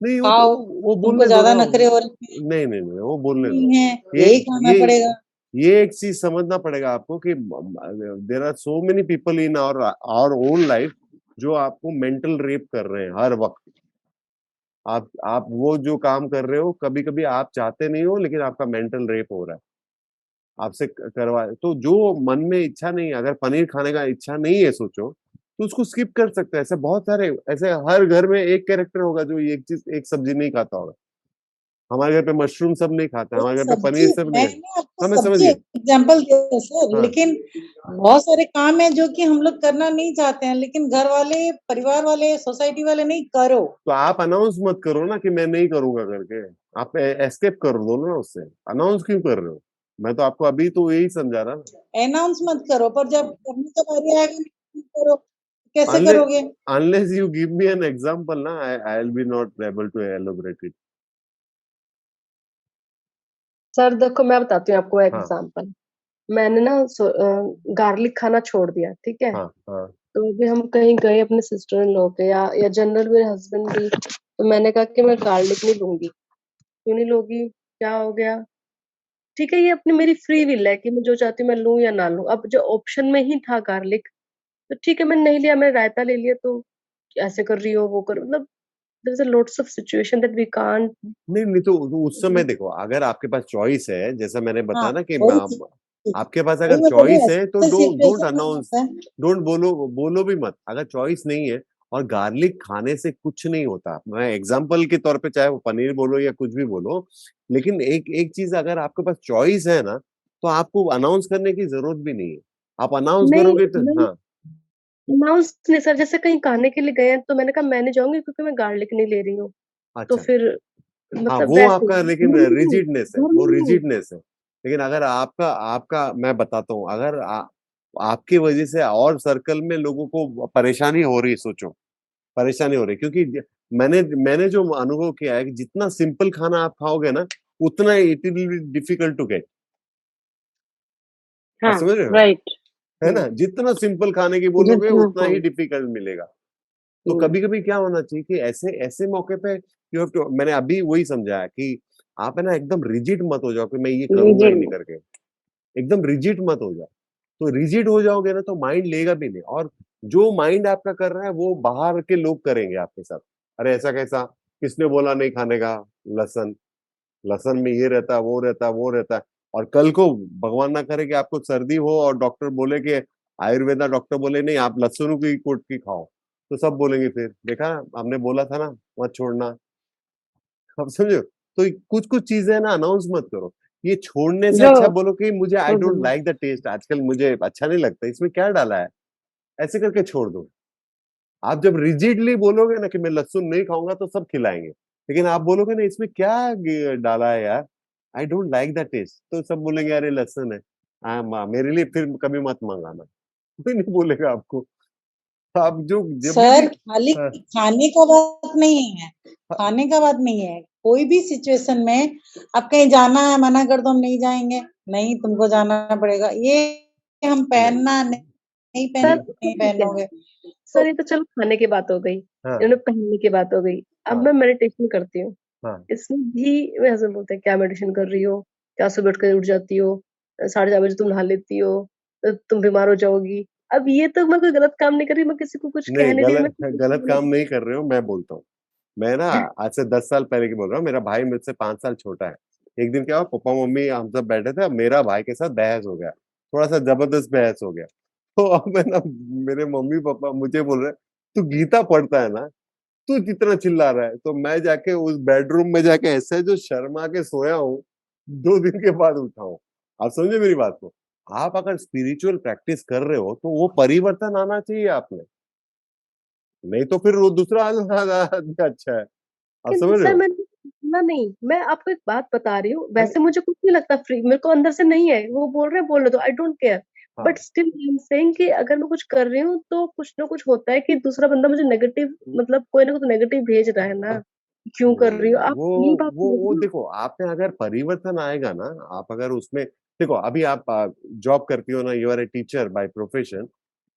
नहीं वो तो खाओ, वो तुमको बोलने दो ज्यादा ना। नखरे हो रहे हैं, नहीं नहीं नहीं, वो बोलने दो। नहीं है, ये यही खाना ये पड़ेगा। ये एक चीज समझना पड़ेगा आपको कि there are so many people in our own life जो आपको मेंटल रेप कर रहे हैं हर वक्त। आप वो जो काम कर रहे हो, कभी कभी आप चाहते नहीं हो, लेकिन आपका मेंटल रेप हो रहा है, आपसे करवा। तो जो मन में इच्छा नहीं, अगर पनीर खाने का इच्छा नहीं है सोचो, तो उसको स्किप कर सकते हैं। ऐसे बहुत सारे, ऐसे हर घर में एक कैरेक्टर होगा जो एक चीज, एक सब्जी नहीं खाता होगा। हमारे घर पे मशरूम सब नहीं खाता, एक हमारे घर पे सब्जी, पनीर सब नहीं खाता। मैंने आपको हाँ मैं समझ सब्जी गया। एग्जांपल दिया सर, हाँ, लेकिन बहुत सारे काम है जो कि हम लोग करना नहीं चाहते हैं, लेकिन घर वाले परिवार वाले सोसाइटी वाले नहीं करो। तो आप अनाउंस मत करो ना कि मैं नहीं करूंगा करके। आप एस्केप कर दो ना उससे। अनाउंस क्यों कर रहे हो? मैं तो आपको अभी तो यही समझा रहा ना। अनाउंस मत करो, पर जब करने का बारी आएगा नहीं करो, कैसे Unless करोगे? unless you give me an example, na, I'll be not able to elaborate it. Sir देखो मैं बताती हूँ आपको हाँ एग्जांपल। मैंने ना गार्लिक खाना छोड़ दिया, ठीक है। हाँ हाँ तो अभी हम कहीं गए अपने सिस्टर इन लॉ के, या जनरल मेरे हस्बैंड भी, तो मैंने कहा कि मैं गार्लिक नहीं लूंगी। क्यों नहीं लोगी, क्या हो गया? ठीक है, ये अपनी मेरी फ्री विल है कि मैं जो चाहती हूँ मैं लूं या ना लूं। अब जो ऑप्शन में ही था गार्लिक, तो ठीक है मैंने नहीं लिया, मैंने रायता ले लिया। तो ऐसे कर रही हो वो कर, मतलब there is a lots of situation that we can't. नहीं नहीं, तो उस समय देखो, अगर आपके पास चॉइस है, जैसा मैंने हाँ, बताया ना कि वही चीज, आपके पास अगर वही मैं बोल रही चॉइस हूँ, है तो ऐसे डोंट सिचुएशन में अनाउंस, होता है। डोंट बोलो, बोलो भी मत अगर चॉइस नहीं है। और गार्लिक खाने से कुछ नहीं होता, मैं एग्जाम्पल के तौर पे चाहे वो पनीर बोलो या कुछ भी बोलो, लेकिन एक एक चीज, अगर आपके पास चॉइस है ना, तो आपको अनाउंस करने की जरूरत भी नहीं है। आप अनाउंस नहीं करोगे तो नहीं, हाँ। अनाउंस नहीं सर, जैसे कहीं खाने के लिए गए हैं तो मैंने कहा मैं नहीं जाऊंगी क्योंकि मैं गार्लिक नहीं ले रही हूँ। तो अच्छा, फिर हाँ मतलब वो वैसे आपका लेकिन घर में नहीं, रिजिडनेस है, घर वो में नहीं। रिजिडनेस है। लेकिन अगर आपका आपका मैं बताता हूँ, अगर आपकी वजह से और सर्कल में लोगों को परेशानी हो रही, सोचो परेशानी हो रही, क्योंकि मैंने मैंने जो अनुभव किया है कि जितना सिंपल खाना आप खाओगे ना, उतना it will be difficult to get. आप हाँ, समझ रहे हो? राइट। है ना, जितना सिंपल खाने की बोलोगे जितना उतना हाँ, ही डिफिकल्ट मिलेगा। तो कभी कभी क्या होना चाहिए कि ऐसे ऐसे मौके पे यू हैव टू, मैंने अभी वही समझाया कि आप है ना एकदम रिजिड मत हो जाओ कि मैं ये करूंगा ही नहीं rigid, करके, एकदम रिजिड मत हो जाओ। तो रिजिड हो जाओगे ना तो माइंड लेगा भी नहीं, और जो माइंड आपका कर रहा है वो बाहर के लोग करेंगे आपके साथ। अरे ऐसा कैसा, किसने बोला नहीं खाने का लहसुन, लहसुन में ये रहता है वो रहता है वो रहता है। और कल को भगवान ना करे कि आपको सर्दी हो और डॉक्टर बोले कि आयुर्वेदा डॉक्टर बोले नहीं आप लहसुन की कुट की खाओ, तो सब बोलेंगे फिर देखा हमने बोला था ना मत छोड़ना। आप समझो, तो कुछ कुछ चीजें ना अनाउंस मत करो, ये छोड़ने से जो अच्छा बोलो कि मुझे आई छोड़ डोंट दूंगा। लाइक द टेस्ट, आजकल मुझे अच्छा नहीं लगता, इसमें क्या डाला है, ऐसे करके छोड़ दो। आप जब रिजिडली बोलोगे ना कि मैं लहसुन नहीं खाऊंगा तो सब खिलाएंगे, लेकिन आप बोलोगे ना इसमें क्या डाला है यार, I don't like the taste, तो सब बोलेंगे अरे लहसुन है, मेरे लिए फिर कभी मत मंगाना। कोई नहीं बोलेगा आपको। आप जो जब भी सर खाली हाँ, खाने का बात नहीं है, हाँ, खाने का बात नहीं है, कोई भी सिचुएशन में आप कहीं जाना है मना कर दो हम नहीं जाएंगे, नहीं तुमको जाना पड़ेगा, ये हम नहीं पहनना नहीं सर नहीं नहीं ठीक है, पहनोगे सर तो ये तो चलो खाने की बात हो गई, हाँ इन्होंने पहनने की बात हो गई। अब हाँ मैं मेडिटेशन करती हूँ, हाँ इसमें भी मेरे हस्बैंड बोलते हैं क्या मेडिटेशन कर रही हो, क्या सुबह उठ कर उठ जाती हो, 4:30 बजे तुम नहा लेती हो, तुम बीमार हो जाओगी। अब ये तो मैं कोई गलत काम नहीं कर रही, मैं किसी को कुछ नहीं, कह नहीं रही, मैं गलत गलत काम नहीं कर रहे हो, मैं बोलता हूँ। मैं ना आज से 10 साल पहले की बोल रहा हूँ, मेरा भाई मुझसे 5 साल छोटा है। एक दिन क्या हुआ, पापा मम्मी हम सब बैठे थे, अब मेरा भाई के साथ बहस हो गया, थोड़ा सा जबरदस्त बहस हो गया। तो अब मैं ना, मेरे मम्मी पापा मुझे बोल रहे तू गीता पढ़ता है ना, तू कितना चिल्ला रहा है, तो मैं जाके उस बेडरूम में जाके ऐसे जो शर्मा के सोया हूँ, 2 दिन के बाद उठा हूँ। आप समझे मेरी बात को, आप अगर स्पिरिचुअल प्रैक्टिस कर रहे हो तो वो परिवर्तन आना चाहिए आप में, नहीं तो फिर वो दूसरा आदमी अच्छा है। आप लेकिन समझ रहे सर हो? मैंने सुना नहीं, मैं आपको एक बात बता रही हूँ, अरे वैसे मुझे कुछ नहीं लगता फ्री, मेरे को अंदर से नहीं है, वो बोल रहे हैं बोलने दो, आई डोंट केयर। बट हाँ स्टिल आई एम सेइंग कि अगर मैं कुछ कर रही हूँ तो कुछ ना कुछ होता है कि दूसरा बंदा मुझे नेगेटिव, मतलब कोई ना कोई नेगेटिव भेज रहा है ना, क्यों कर रही हो आप, वो यही बात वो समझो। देखो, आप में अगर परिवर्तन आएगा ना, आप अगर उसमें देखो, अभी आप जॉब करती हो ना, you are a teacher by profession,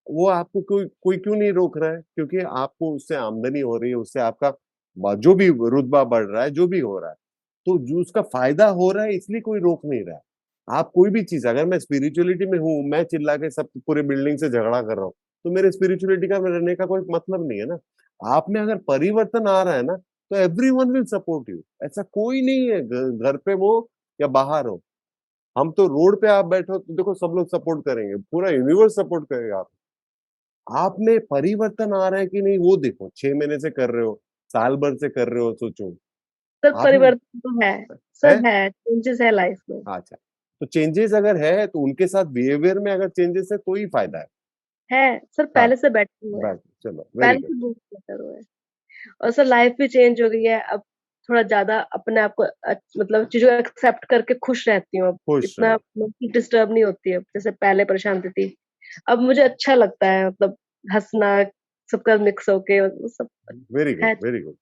वो आपको कोई कोई क्यों नहीं रोक रहा है, क्योंकि आपको उससे आमदनी हो रही है, उससे आपका जो भी रुतबा बढ़ रहा है, जो भी हो रहा है, तो जो उसका फायदा हो रहा है, इसलिए कोई रोक नहीं रहा है। आप कोई भी चीज, अगर मैं स्पिरिचुअलिटी में हूँ, मैं चिल्ला के सब पूरे बिल्डिंग से झगड़ा कर रहा हूँ, तो मेरे स्पिरिचुअलिटी का रहने का कोई मतलब नहीं है ना। आप में अगर परिवर्तन आ रहा है ना, तो एवरीवन विल सपोर्ट यू, ऐसा कोई नहीं है घर पे वो या बाहर हो। हम तो रोड पे आप बैठो तो देखो सब लोग सपोर्ट करेंगे, पूरा यूनिवर्स सपोर्ट करेगा। आप में परिवर्तन आ रहा है कि नहीं वो देखो, 6 महीने से कर रहे हो, साल भर से कर रहे हो, सोचो सर आप में परिवर्तन तो है, है। सर है, चेंजेस है लाइफ में। अच्छा, तो चेंजेस अगर है तो उनके साथ बिहेवियर में अगर चेंजेस है तो ही फायदा है। है सर, हाँ, पहले से बेटर हुआ है, बस चलो, वेरी पहले गुड। से बहुत बेटर हुआ है। और सर लाइफ भी चेंज हो गई है अब, थोड़ा ज्यादा अपने आप को मतलब चीजों को एक्सेप्ट करके खुश रहती हूँ अब, खुश इतना रहो। डिस्टर्ब नहीं होती है जैसे पहले परेशान थी। अब मुझे अच्छा लगता है, मतलब हंसना, सबका मिक्स होके वो सब वेरी गुड, है। Very good,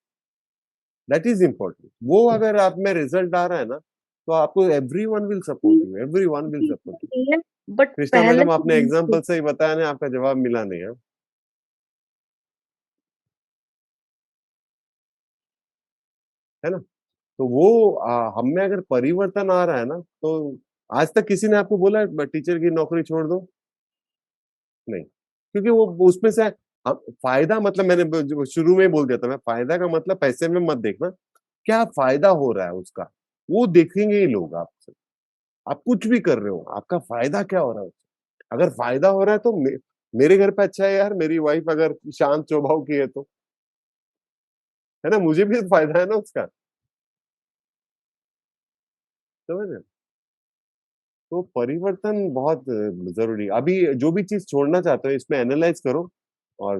that is important. वो अगर आप में रिजल्ट आ रहा है ना, तो आपको everyone will support you, everyone will support you. नहीं है, बट कृष्णा पहले मैडम, आपने एग्जाम्पल से ही बताया ना, आपका जवाब मिला नहीं है, है ना? तो वो हम में अगर परिवर्तन आ रहा है ना, तो आज तक किसी ने आपको बोला है टीचर की नौकरी छोड़ दो? नहीं, क्योंकि वो उसमें से फायदा, मतलब मैंने शुरू में ही बोल दिया था, मैं फायदा का मतलब पैसे में मत देखना, क्या फायदा हो रहा है उसका, वो देखेंगे ही लोग आपसे। आप कुछ भी कर रहे हो, आपका फायदा क्या हो रहा है उससे? अगर फायदा हो रहा है तो मेरे घर पे अच्छा है यार, मेरी वाइफ अगर शांत स्वभाव की है तो, है ना, मुझे भी फायदा है ना उसका, समझ रहे हो? तो परिवर्तन बहुत जरूरी है। अभी जो भी चीज छोड़ना चाहते हो इसमें एनालाइज करो, और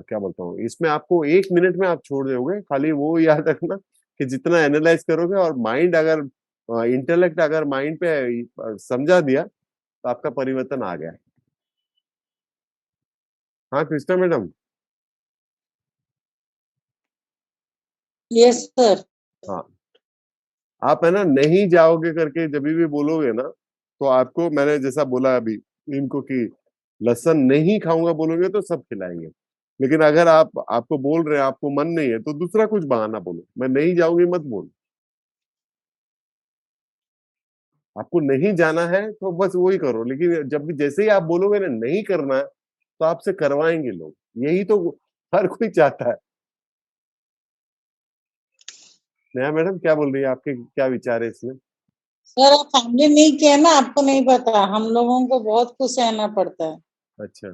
क्या बोलता हूँ, इसमें आपको 1 मिनट में आप छोड़ दोगे, खाली वो याद रखना कि जितना एनालाइज करोगे और माइंड अगर इंटेलेक्ट अगर माइंड पे समझा दिया तो आपका परिवर्तन आ गया। हाँ कृष्णा मैडम। Yes sir. हाँ, आप है ना नहीं जाओगे करके जब भी बोलोगे ना, तो आपको मैंने जैसा बोला अभी इनको कि लहसुन नहीं खाऊंगा बोलोगे तो सब खिलाएंगे, लेकिन अगर आपको बोल रहे हैं आपको मन नहीं है तो दूसरा कुछ बहाना बोलो, मैं नहीं जाऊंगी मत बोलो। आपको नहीं जाना है तो बस वही करो, लेकिन जब भी जैसे ही आप बोलोगे ना नहीं करना है तो आपसे करवाएंगे लोग, यही तो हर कोई चाहता है। नेहा मैडम क्या बोल रही है, आपके क्या विचार है इसमें? सर आप फैमिली नहीं किया ना, आपको नहीं पता, हम लोगों को बहुत कुछ सहना पड़ता है। अच्छा,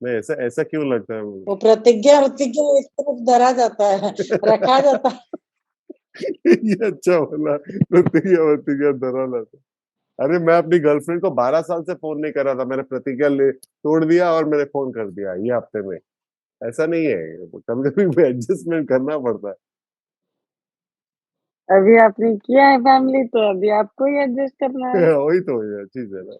नहीं ऐसा ऐसा क्यों लगता है वो प्रतिज्ञा प्रतिज्ञा एक तरफ धरा जाता है, रखा जाता है। ये अच्छा बोला, प्रतिज्ञा धरा था। अरे मैं अपनी गर्लफ्रेंड को 12 साल से फोन नहीं कर रहा था, मैंने प्रतिज्ञा ले तोड़ दिया और मैंने फोन कर दिया ये हफ्ते में। ऐसा नहीं है, कभी कभी एडजस्टमेंट करना पड़ता है। अभी आपने किया है फैमिली तो अभी आपको ही एडजस्ट करना है। वही तो ये चीज है ना।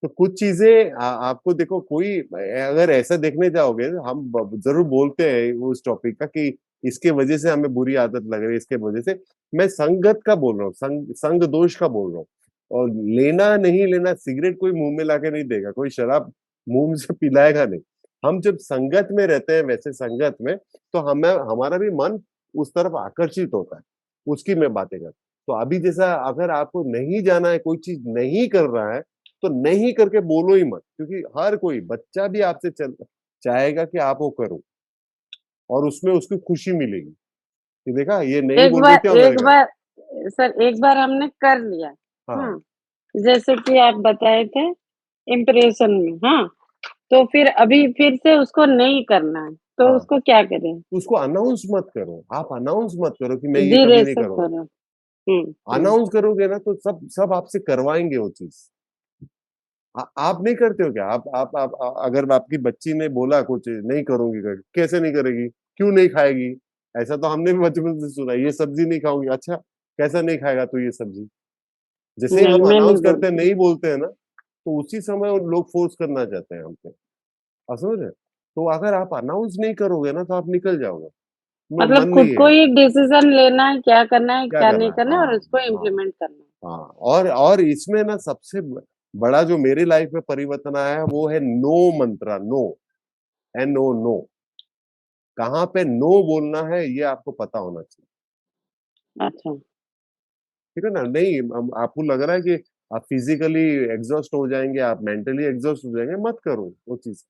तो कुछ चीजें आपको देखो, कोई अगर ऐसा देखने जाओगे, हम जरूर बोलते हैं उस टॉपिक का कि इसके वजह से हमें बुरी आदत लग रही है, इसके वजह से। मैं संगत का बोल रहा हूँ, संग दोष का बोल रहा हूँ। और लेना नहीं लेना, सिगरेट कोई मुंह में लाके नहीं देगा, कोई शराब मुंह से पिलाएगा नहीं। हम जब संगत में रहते हैं, वैसे संगत में, तो हमें हमारा भी मन उस तरफ आकर्षित होता है, उसकी मैं बातें कर। तो अभी जैसा अगर आपको नहीं जाना है, कोई चीज नहीं कर रहा है, तो नहीं करके बोलो ही मत, क्योंकि हर कोई बच्चा भी आपसे चाहेगा कि आप वो करो, और उसमें उसको खुशी मिलेगी कि देखा ये नहीं बोल रही थी और मैंने एक कहा। बार सर, एक बार हमने कर लिया। हाँ जैसे कि आप बताए थे इम्प्रेशन में। तो फिर अभी फिर से उसको नहीं करना है तो हाँ, उसको क्या करें? उसको अनाउंस मत करो, आप अनाउंस मत करो कि मैं ये कभी धीरे नहीं से करूंगा। करो। हम्म। अनाउंस करोगे ना तो सब सब आपसे करवाएंगे वो चीज। आप नहीं करते हो क्या? अगर आपकी बच्ची ने बोला कुछ नहीं करूंगी, कैसे नहीं करेगी, क्यों नहीं खाएगी? ऐसा तो हमने भी बचपन से सुना है, ये सब्जी नहीं खाऊंगी, अच्छा कैसा नहीं खाएगा तू ये सब्जी? जैसे ही नहीं, हम मैं नहीं अनाउंस करते हैं, बोलती। नहीं बोलते हैं ना, तो उसी समय वो लोग फोर्स करना चाहते हैं हमसे। आप समझ रहे हैं? तो अगर आप अनाउंस नहीं करोगे ना तो आप निकल जाओगे, मतलब मन खुद नहीं को है, ही डिसीजन लेना है, क्या करना है क्या क्या करना नहीं है। करना है, और हाँ उसको हाँ इम्प्लीमेंट करना है। हाँ। और इसमें ना सबसे बड़ा जो मेरी लाइफ में परिवर्तन आया है वो है नो मंत्रा, नो, NO, नो। कहाँ पे नो बोलना है ये आपको पता होना चाहिए। अच्छा। ठीक है ना? नहीं आपको लग रहा है कि आप फिजिकली एग्जॉस्ट हो जाएंगे, आप मेंटली एग्जॉस्ट हो जाएंगे, मत करो वो चीज।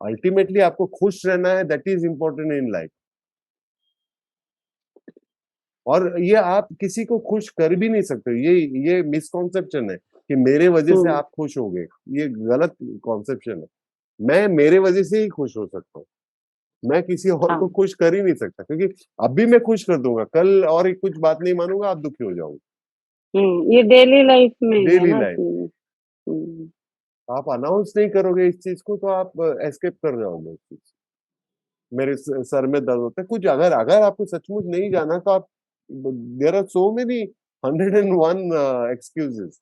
अल्टीमेटली आपको खुश रहना है, that is important in life. और ये आप किसी को खुश कर भी नहीं सकते, ये मिसकॉन्सेप्शन है कि मेरे वजह से हम्म। आप खुश हो गए। ये गलत कॉन्सेप्शन है। मैं मेरे वजह से ही खुश हो सकता हूँ, मैं किसी और हाँ। को खुश कर ही नहीं सकता, क्योंकि अभी मैं खुश कर दूंगा, कल और एक कुछ बात नहीं मानूंगा, आप दुखी हो जाओगे। ये डेली लाइफ में ही है डेली ना लाइफ चीजें। हम्म। आप अनाउंस नहीं करोगे इस चीज को तो आप एस्केप कर जाओगे इस चीज। मेरे सर में दर्द होता है कुछ, अगर अगर आपको सचमुच नहीं जाना तो आप, there are so many 101 excuses.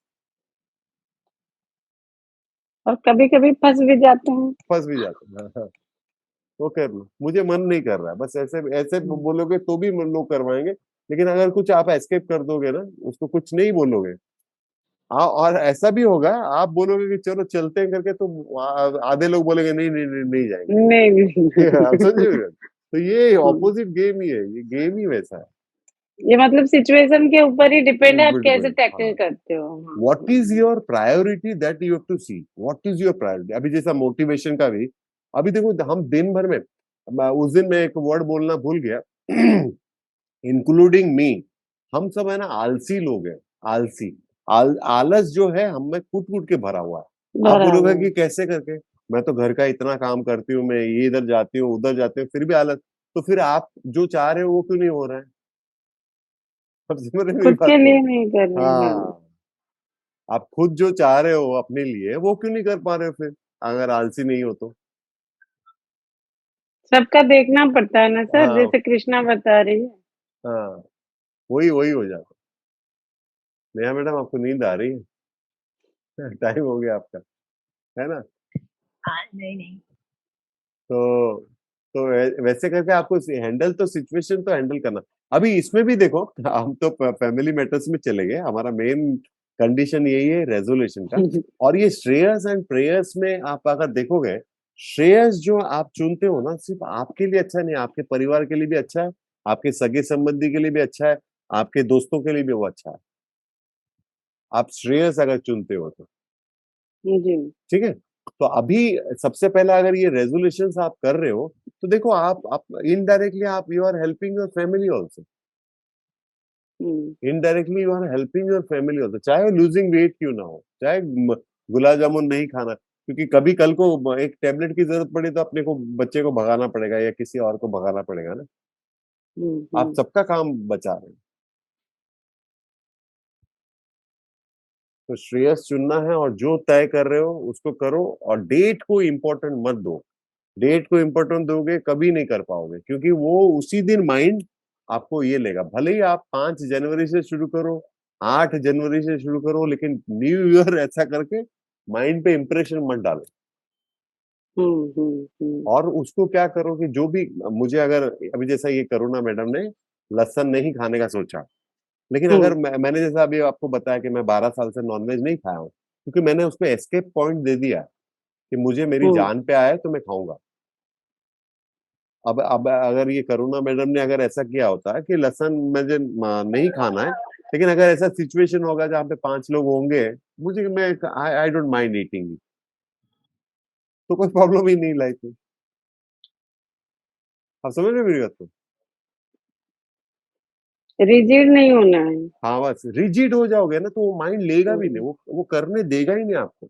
और कभी कभी फंस भी जाते हैं। फंस भी जाते हैं। हाँ, हाँ, तो कर लो, मुझे मन नहीं कर रहा है, बस ऐसे ऐसे हम्म। बोलोगे तो भी लोग करवाएंगे। लेकिन अगर कुछ आप एस्केप कर दोगे ना, उसको कुछ नहीं बोलोगे, हाँ, और ऐसा भी होगा, आप बोलोगे कि चलो चलते हैं करके, तो आधे लोग बोलेंगे नहीं नहीं नहीं, नहीं नहीं जाएंगे। आप नहीं। समझे? तो ये हम्म। ऑपोजिट गेम ही है, ये गेम ही वैसा है। ये मतलब सिचुएशन के ऊपर ही डिपेंड है, आप कैसे बिल्कुल टैकल हाँ। करते हो। What is your priority, that you have to see what is your priority. अभी जैसा मोटिवेशन का भी, अभी देखो हम दिन भर में, उस दिन मैं एक वर्ड बोलना भूल गया, इंक्लूडिंग मी, हम सब है ना आलसी लोग हैं। आलसी, आलस जो है हम में कूट कूट के भरा हुआ है। आप बोलोगे बराबर। कि कैसे करके, मैं तो घर का इतना काम करती हूँ, मैं ये इधर जाती हूँ उधर जाती हूँ, फिर भी आलस। तो फिर आप जो चाह रहे हो वो क्यों नहीं हो रहा है? अब समझ रहे हैं मेरी खुद बात के को? लिए नहीं कर रहे हैं। हाँ, आप खुद जो चाह रहे हो अपने लिए वो क्यों नहीं कर पा रहे हो फिर, अगर आलसी नहीं हो तो? सबका देखना पड़ता है ना सर, हाँ जैसे कृष्णा बता रही है। हाँ, वही वही हो जाता है। नेहा मैडम आपको नींद आ रही है? टाइम हो गया आपका, है ना? हाँ, नहीं नहीं। तो वैसे करके आपको हैंडल, तो सिचुएशन तो हैंडल करना। अभी इसमें भी देखो, हम तो फैमिली मैटर्स में चले गए, हमारा मेन कंडीशन यही है रेजोल्यूशन का। और ये श्रेयस एंड प्रेयर्स में आप अगर देखोगे, श्रेयस जो आप चुनते हो ना, सिर्फ आपके लिए अच्छा नहीं, आपके परिवार के लिए भी अच्छा है, आपके सगे संबंधी के लिए भी अच्छा है, आपके दोस्तों के लिए भी वो अच्छा है। आप श्रेयस अगर चुनते हो तो जी। ठीक है। तो अभी सबसे पहला अगर ये रेजोल्यूशंस आप कर रहे हो, तो देखो आप इनडायरेक्टली आप you are helping your family also, indirectly you are helping your family also. चाहे लूजिंग वेट क्यों ना हो, चाहे गुलाब जामुन नहीं खाना, क्योंकि कभी कल को एक टेबलेट की जरूरत पड़ी तो अपने को बच्चे को भगाना पड़ेगा या किसी और को भगाना पड़ेगा ना। आप सबका काम बचा रहे हैं। तो श्रेयस चुनना है और जो तय कर रहे हो उसको करो, और डेट को इम्पोर्टेंट मत दो। डेट को इम्पोर्टेंट दोगे कभी नहीं कर पाओगे, क्योंकि वो उसी दिन माइंड आपको ये लेगा। भले ही आप 5 जनवरी से शुरू करो, 8 जनवरी से शुरू करो, लेकिन न्यू ईयर ऐसा करके माइंड पे इम्प्रेशन मत डालो। और उसको क्या करो कि जो भी मुझे, अगर अभी जैसा ये करुणा मैडम ने लहसुन नहीं खाने का सोचा, लेकिन अगर मैंने जैसा अभी आपको बताया कि मैं 12 साल से नॉनवेज नहीं खाया हूँ, क्योंकि मैंने उसमें एस्केप पॉइंट दे दिया कि मुझे मेरी जान पे आया है तो मैं खाऊंगा। अब अगर ये करुणा मैडम ने अगर ऐसा किया होता कि लहसुन मुझे नहीं खाना है, लेकिन अगर ऐसा सिचुएशन होगा जहाँ पे 5 लोग होंगे, मुझे मैं आई डोंट माइंड ईटिंग, तो कोई प्रॉब्लम ही नहीं लाइफ में। आप समझ रहे हो मेरी बात को? रिजिड नहीं होना है। हाँ, बस रिजिड हो जाओगे ना तो वो माइंड लेगा भी नहीं, वो करने देगा ही नहीं आपको।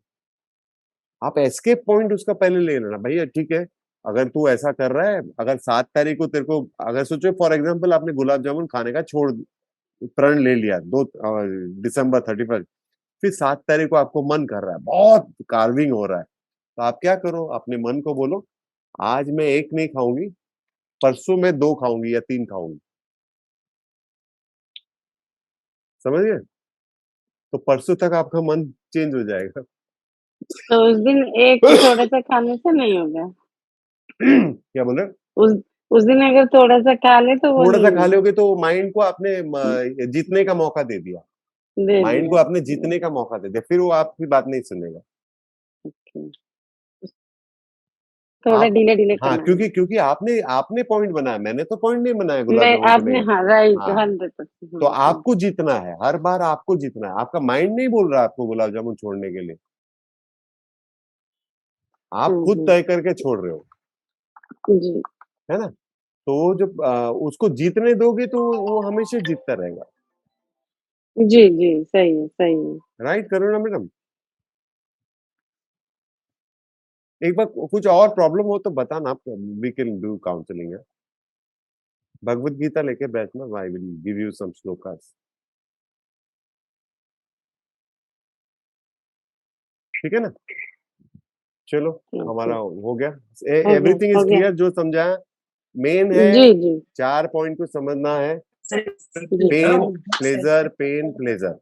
आप एस्केप पॉइंट उसका पहले ले लेना, भैया ठीक है, अगर तू ऐसा कर रहा है, अगर 7 तारीख को तेरे को, अगर सोचो फॉर एग्जाम्पल आपने गुलाब जामुन खाने का छोड़ प्रण ले लिया 2 दिसंबर 31, फिर 7 तारीख को आपको मन कर रहा है, बहुत कार्विंग हो रहा है, तो आप क्या करो, अपने मन को बोलो आज मैं 1 नहीं खाऊंगी, परसों मैं 2 खाऊंगी या 3 खाऊंगी। समझ गए? तो परसों तक आपका मन चेंज हो जाएगा। तो उस दिन एक थोड़ा सा खाने से नहीं होगा। क्या बोल रहे हैं? उस दिन अगर थोड़ा सा खा ले तो वो थोड़ा सा नहीं खा होगा। लोगे तो माइंड को आपने जीतने का मौका दे दिया, दे माइंड को दिया। आपने जीतने का मौका दे दिया, फिर वो आपकी बात नहीं सुनेगा। ओके। थोड़ा आप ढीले ढीले हाँ, करना है। क्योंकि आपने पॉइंट बनाया, मैंने तो पॉइंट नहीं बनाया गुलाब मैं जामुन को आपने नहीं। हाँ राइट हाँ, 100%। तो आपको जीतना है, हर बार आपको जीतना है, आपका माइंड नहीं बोल रहा आपको गुलाब जामुन छोड़ने के लिए, आप खुद तय करके छोड़ रहे हो, जी है ना। तो वो जब उसको जीतने दोगे तो वो हमेशा जीतता रहेगा। जी जी सही है सही है। Right Karuna madam? एक बार कुछ और प्रॉब्लम हो तो बताना, we can do counselling. Bhagavad Gita लेके बैठना, I will give you some shlokas. ठीक है ना? चलो, हमारा हो गया, एवरीथिंग इज हो गया। क्लियर, जो समझाया मेन है। जी जी 4 पॉइंट को समझना है, जी। पेन प्लेजर, पेन प्लेजर,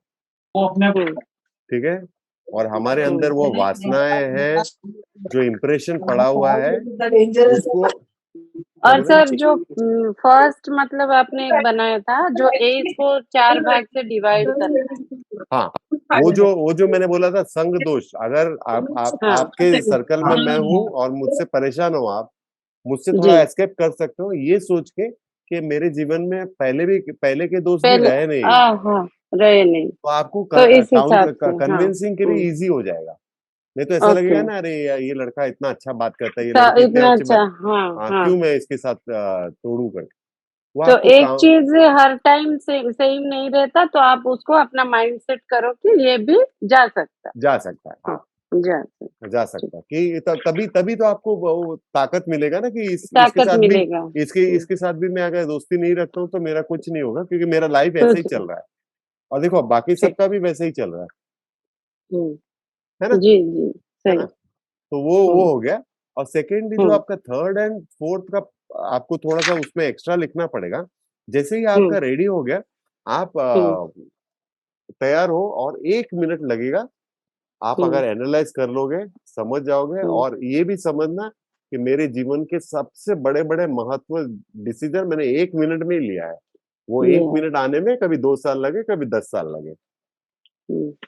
ठीक है। और हमारे अंदर वो वासनाएं हैं, जो इम्प्रेशन पड़ा हुआ है उसको, क्या और बोले? सर जो फर्स्ट मतलब आपने एक बनाया था जो एज को 4 भाग से डिवाइड करना है। हाँ, वो जो मैंने बोला था संग दोष, अगर आप हाँ आपके सर्कल में मैं हूँ और मुझसे परेशान हो आप, मुझसे जी थोड़ा एस्केप कर सकते हो ये सोच के कि मेरे जीवन में पहले के दोस्त भी पहले रहे नहीं, हाँ रहे नहीं तो आपको तो इस हिसाब काउंट से हाँ कन्विंसिंग के लिए इजी हो जाएगा। नहीं तो ऐसा ओके लगेगा ना, अरे यार ये लड़का इतना अच्छा बात करता है, ये लड़की इतने इतना अच्छी अच्छा बात, हाँ हाँ हाँ। क्यों मैं इसके साथ तोड़ू कर। वो तो आपको एक चीज हर टाइम से सेम नहीं रहता तो आप उसको अपना माइंड सेट करो कि ये भी जा सकता जा सकता है, है। हाँ जा सकता जा ठीक। सकता है कि तभी तभी तो आपको वो ताकत मिलेगा ना कि इसके ताकत साथ भी, मिलेगा। इसके साथ भी मैं अगर दोस्ती नहीं रखता हूँ तो मेरा कुछ नहीं होगा, क्योंकि मेरा लाइफ ऐसे ही कुछ चल रहा है, और देखो बाकी ठीक। सबका भी वैसे ही चल रहा है ना, जी जी है सही। ना। तो वो हो गया। और सेकेंडली जो हम्म आपका थर्ड एंड फोर्थ का, आपको थोड़ा सा उसमें एक्स्ट्रा लिखना पड़ेगा। जैसे ही आपका हम्म रेडी हो गया, आप हम्म तैयार हो, और 1 मिनट लगेगा, आप हम्म अगर एनालाइज कर लोगे समझ जाओगे, हम्म और ये भी समझना कि मेरे जीवन के सबसे बड़े बड़े महत्व डिसीजन मैंने 1 मिनट में ही लिया है। वो एक लिया मिनट आने में कभी 2 साल लगे, कभी 10 साल लगे,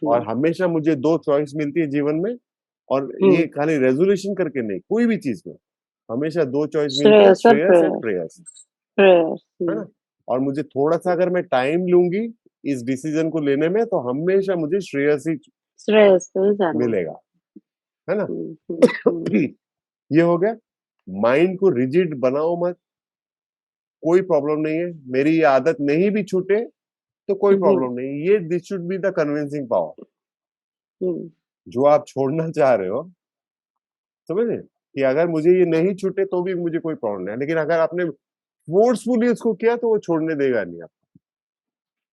और हमेशा मुझे 2 चॉइस मिलती है जीवन में, और ये खाली रेजोल्यूशन करके नहीं, कोई भी चीज में हमेशा 2 चॉइस मिलती है, श्रेयस और श्रेयस एंड प्रेयस, प्रेयर्स। है ना। और मुझे थोड़ा सा अगर मैं टाइम लूंगी इस डिसीजन को लेने में, तो हमेशा मुझे श्रेयस ही श्रेयस पे ही जाना है। मिलेगा, है ना। हम्म, हम्म, ये हो गया। माइंड को रिजिड बनाओ मत, कोई प्रॉब्लम नहीं है। मेरी ये आदत नहीं भी छूटे तो कोई प्रॉब्लम नहीं, ये this should be the convincing power. हम्म, जो आप छोड़ना चाह रहे हो, समझ रहे, कि अगर मुझे ये नहीं छूटे तो भी मुझे कोई प्रॉब्लम नहीं है, लेकिन अगर आपने फोर्सफुली उसको किया तो वो छोड़ने देगा नहीं।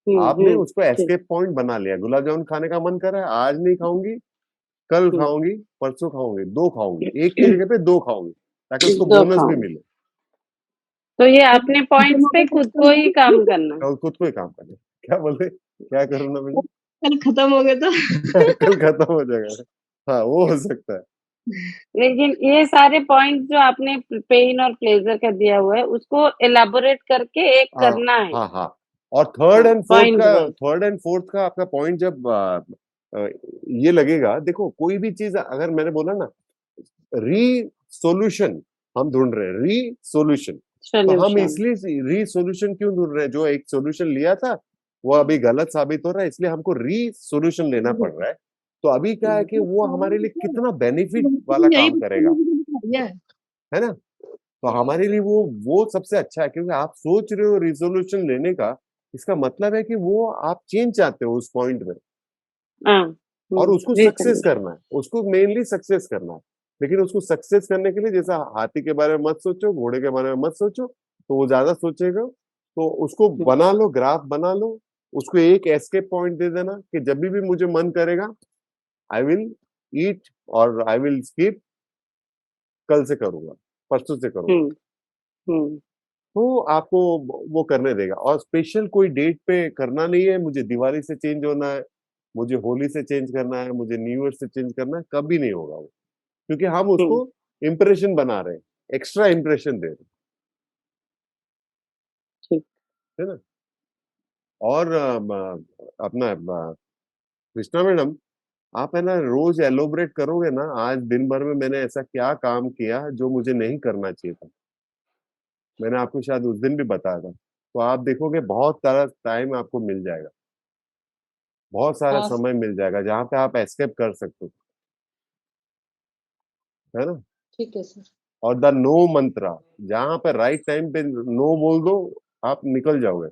आपने उसको ठीक। एस्केप पॉइंट बना लिया। गुलाब जामुन खाने का मन कर रहा है, आज नहीं खाऊंगी, कल खाऊंगी, परसों खाऊंगी, 2 खाऊंगी, एक की जगह पे 2 खाऊंगी, ताकि उसको 2 बोनस भी खाऊंगी। मिले। तो ये अपने पॉइंट्स पे खुद को ही काम करना है। और खुद को ही काम करना। क्या बोले, क्या करूँ ना मैंने? कल खत्म हो गया तो कल खत्म हो जाएगा। हाँ, वो हो सकता है। लेकिन ये सारे पॉइंट्स जो आपने पेन और प्लेजर का दिया हुआ है, उसको एलाबोरेट करके एक हाँ करना है। हाँ हाँ। और third and point wise. Fourth का आपका पॉइंट जब ये लगेगा, देखो कोई भी चीज अगर मैंने बोला ना री सोल्यूशन हम ढूंढ रहे हैं, री सोल्यूशन, तो हम सोल्यूशन। इसलिए री सोल्यूशन क्यों ढूंढ रहे हैं? जो एक सोल्यूशन लिया था वो अभी गलत साबित हो रहा है, इसलिए हमको री सोल्यूशन लेना पड़ रहा है। तो अभी क्या है कि वो हमारे लिए कितना बेनिफिट वाला यही काम करेगा, है। है ना। तो हमारे लिए वो सबसे अच्छा है, क्योंकि आप सोच रहे हो रिजोल्यूशन लेने का, इसका मतलब है कि वो आप चेंज चाहते हो उस पॉइंट में, हाँ। और उसको सक्सेस resolution। करना है, उसको मेनली सक्सेस करना है। लेकिन उसको सक्सेस करने के लिए, जैसा हाथी के बारे में मत सोचो, घोड़े के बारे में मत सोचो, तो वो ज्यादा सोचेगा। तो उसको बना लो, ग्राफ बना लो, उसको एक एस्केप पॉइंट दे देना कि जब भी मुझे मन करेगा आई विल ईट और आई विल स्किप, कल से करूंगा, परसों से करूंगा। हम्म, हम्म, तो आपको वो करने देगा। और स्पेशल कोई डेट पे करना नहीं है, मुझे दिवाली से चेंज होना है, मुझे होली से चेंज करना है, मुझे न्यू ईयर से चेंज करना है, कभी नहीं होगा वो, क्योंकि हम उसको इम्प्रेशन बना रहे हैं, एक्स्ट्रा इम्प्रेशन दे रहे ठीक। हैं, है ना। और अपना कृष्णा मैडम, आप है ना रोज एलोबरेट करोगे ना, आज दिन भर में मैंने ऐसा क्या काम किया जो मुझे नहीं करना चाहिए था। मैंने आपको शायद उस दिन भी बताया था, तो आप देखोगे बहुत सारा टाइम आपको मिल जाएगा, बहुत सारा हाँ समय मिल जाएगा जहाँ पे आप एस्केप कर सकते हो, है ना। ठीक है सर। और द नो मंत्रा, जहाँ पे राइट टाइम पे नो बोल दो, आप निकल जाओगे।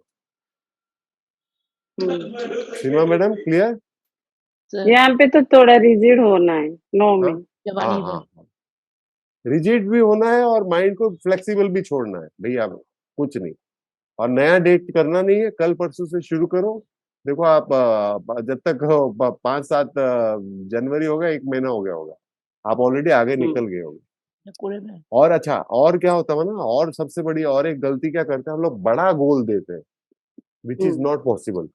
सीमा मैडम, क्लियर? सर यहाँ पे तो थोड़ा रिजिड होना है, नो हाँ में। हाँ हाँ, रिजिड भी होना है और माइंड को फ्लेक्सिबल भी छोड़ना है भैया, कुछ नहीं। और नया डेट करना नहीं है, कल परसों से शुरू करो। देखो आप जब तक 5-7 जनवरी होगा, 1 महीना हो गया होगा, आप ऑलरेडी आगे निकल गए होगे। पूरे में और अच्छा, और क्या होता है ना, और सबसे बड़ी और एक गलती क्या करते हैं हम लोग, बड़ा गोल देते हैं, विच इज नॉट पॉसिबल।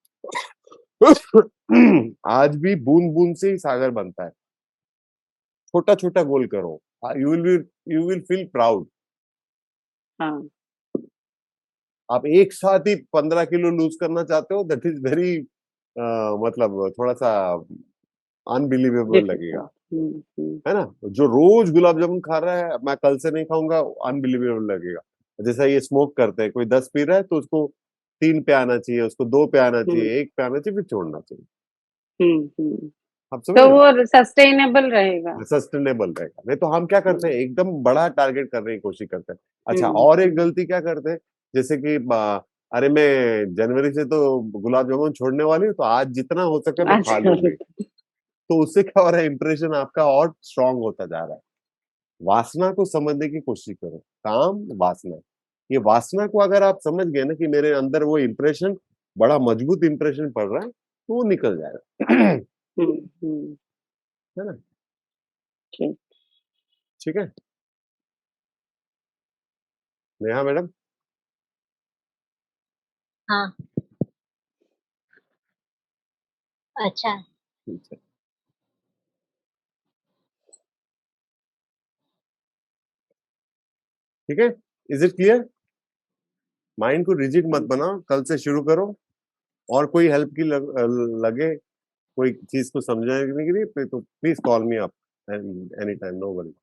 आज भी बूंद बूंद से ही सागर बनता है। छोटा छोटा गोल करो, यू विल फील प्राउड। हाँ। आप एक साथ ही 15 किलो लूज करना चाहते हो, दैट इज वेरी मतलब थोड़ा सा अनबिलीवेबल लगेगा, डिफिकल्ट। है ना। जो रोज गुलाब जामुन खा रहा है, मैं कल से नहीं खाऊंगा, अनबिलीवेबल लगेगा। जैसा ये स्मोक करते हैं, कोई 10 पी रहा है तो उसको 3 पे आना चाहिए, उसको 2 पे आना चाहिए, 1 पे आना चाहिए, फिर छोड़ना चाहिए। आप समझ तो रहे हो, वो सस्टेनेबल रहेगा। सस्टेनेबल रहेगा। नहीं तो हम क्या करते हैं, एकदम बड़ा टारगेट करने की कोशिश करते हैं। अच्छा, हम्म, और एक गलती क्या करते हैं, जैसे कि अरे मैं जनवरी से तो गुलाब जामुन छोड़ने वाली हूँ, तो आज जितना हो सके मैं खा अच्छा। लूंगी। तो उससे क्या हो रहा है, इंप्रेशन आपका और स्ट्रांग होता जा रहा है। वासना को समझने की कोशिश करो, काम वासना, ये वासना को अगर आप समझ गए ना कि मेरे अंदर वो इंप्रेशन, बड़ा मजबूत इंप्रेशन पड़ रहा है, तो वो निकल जाएगा। हम्म, है ना, ठीक। ठीक है। नेहा मैडम, हाँ अच्छा ठीक है, ठीक है। Is it clear? माइंड को रिजिड मत बनाओ, कल से शुरू करो। और कोई हेल्प की लगे कोई चीज को समझाने के लिए तो please call me up any time, no worry.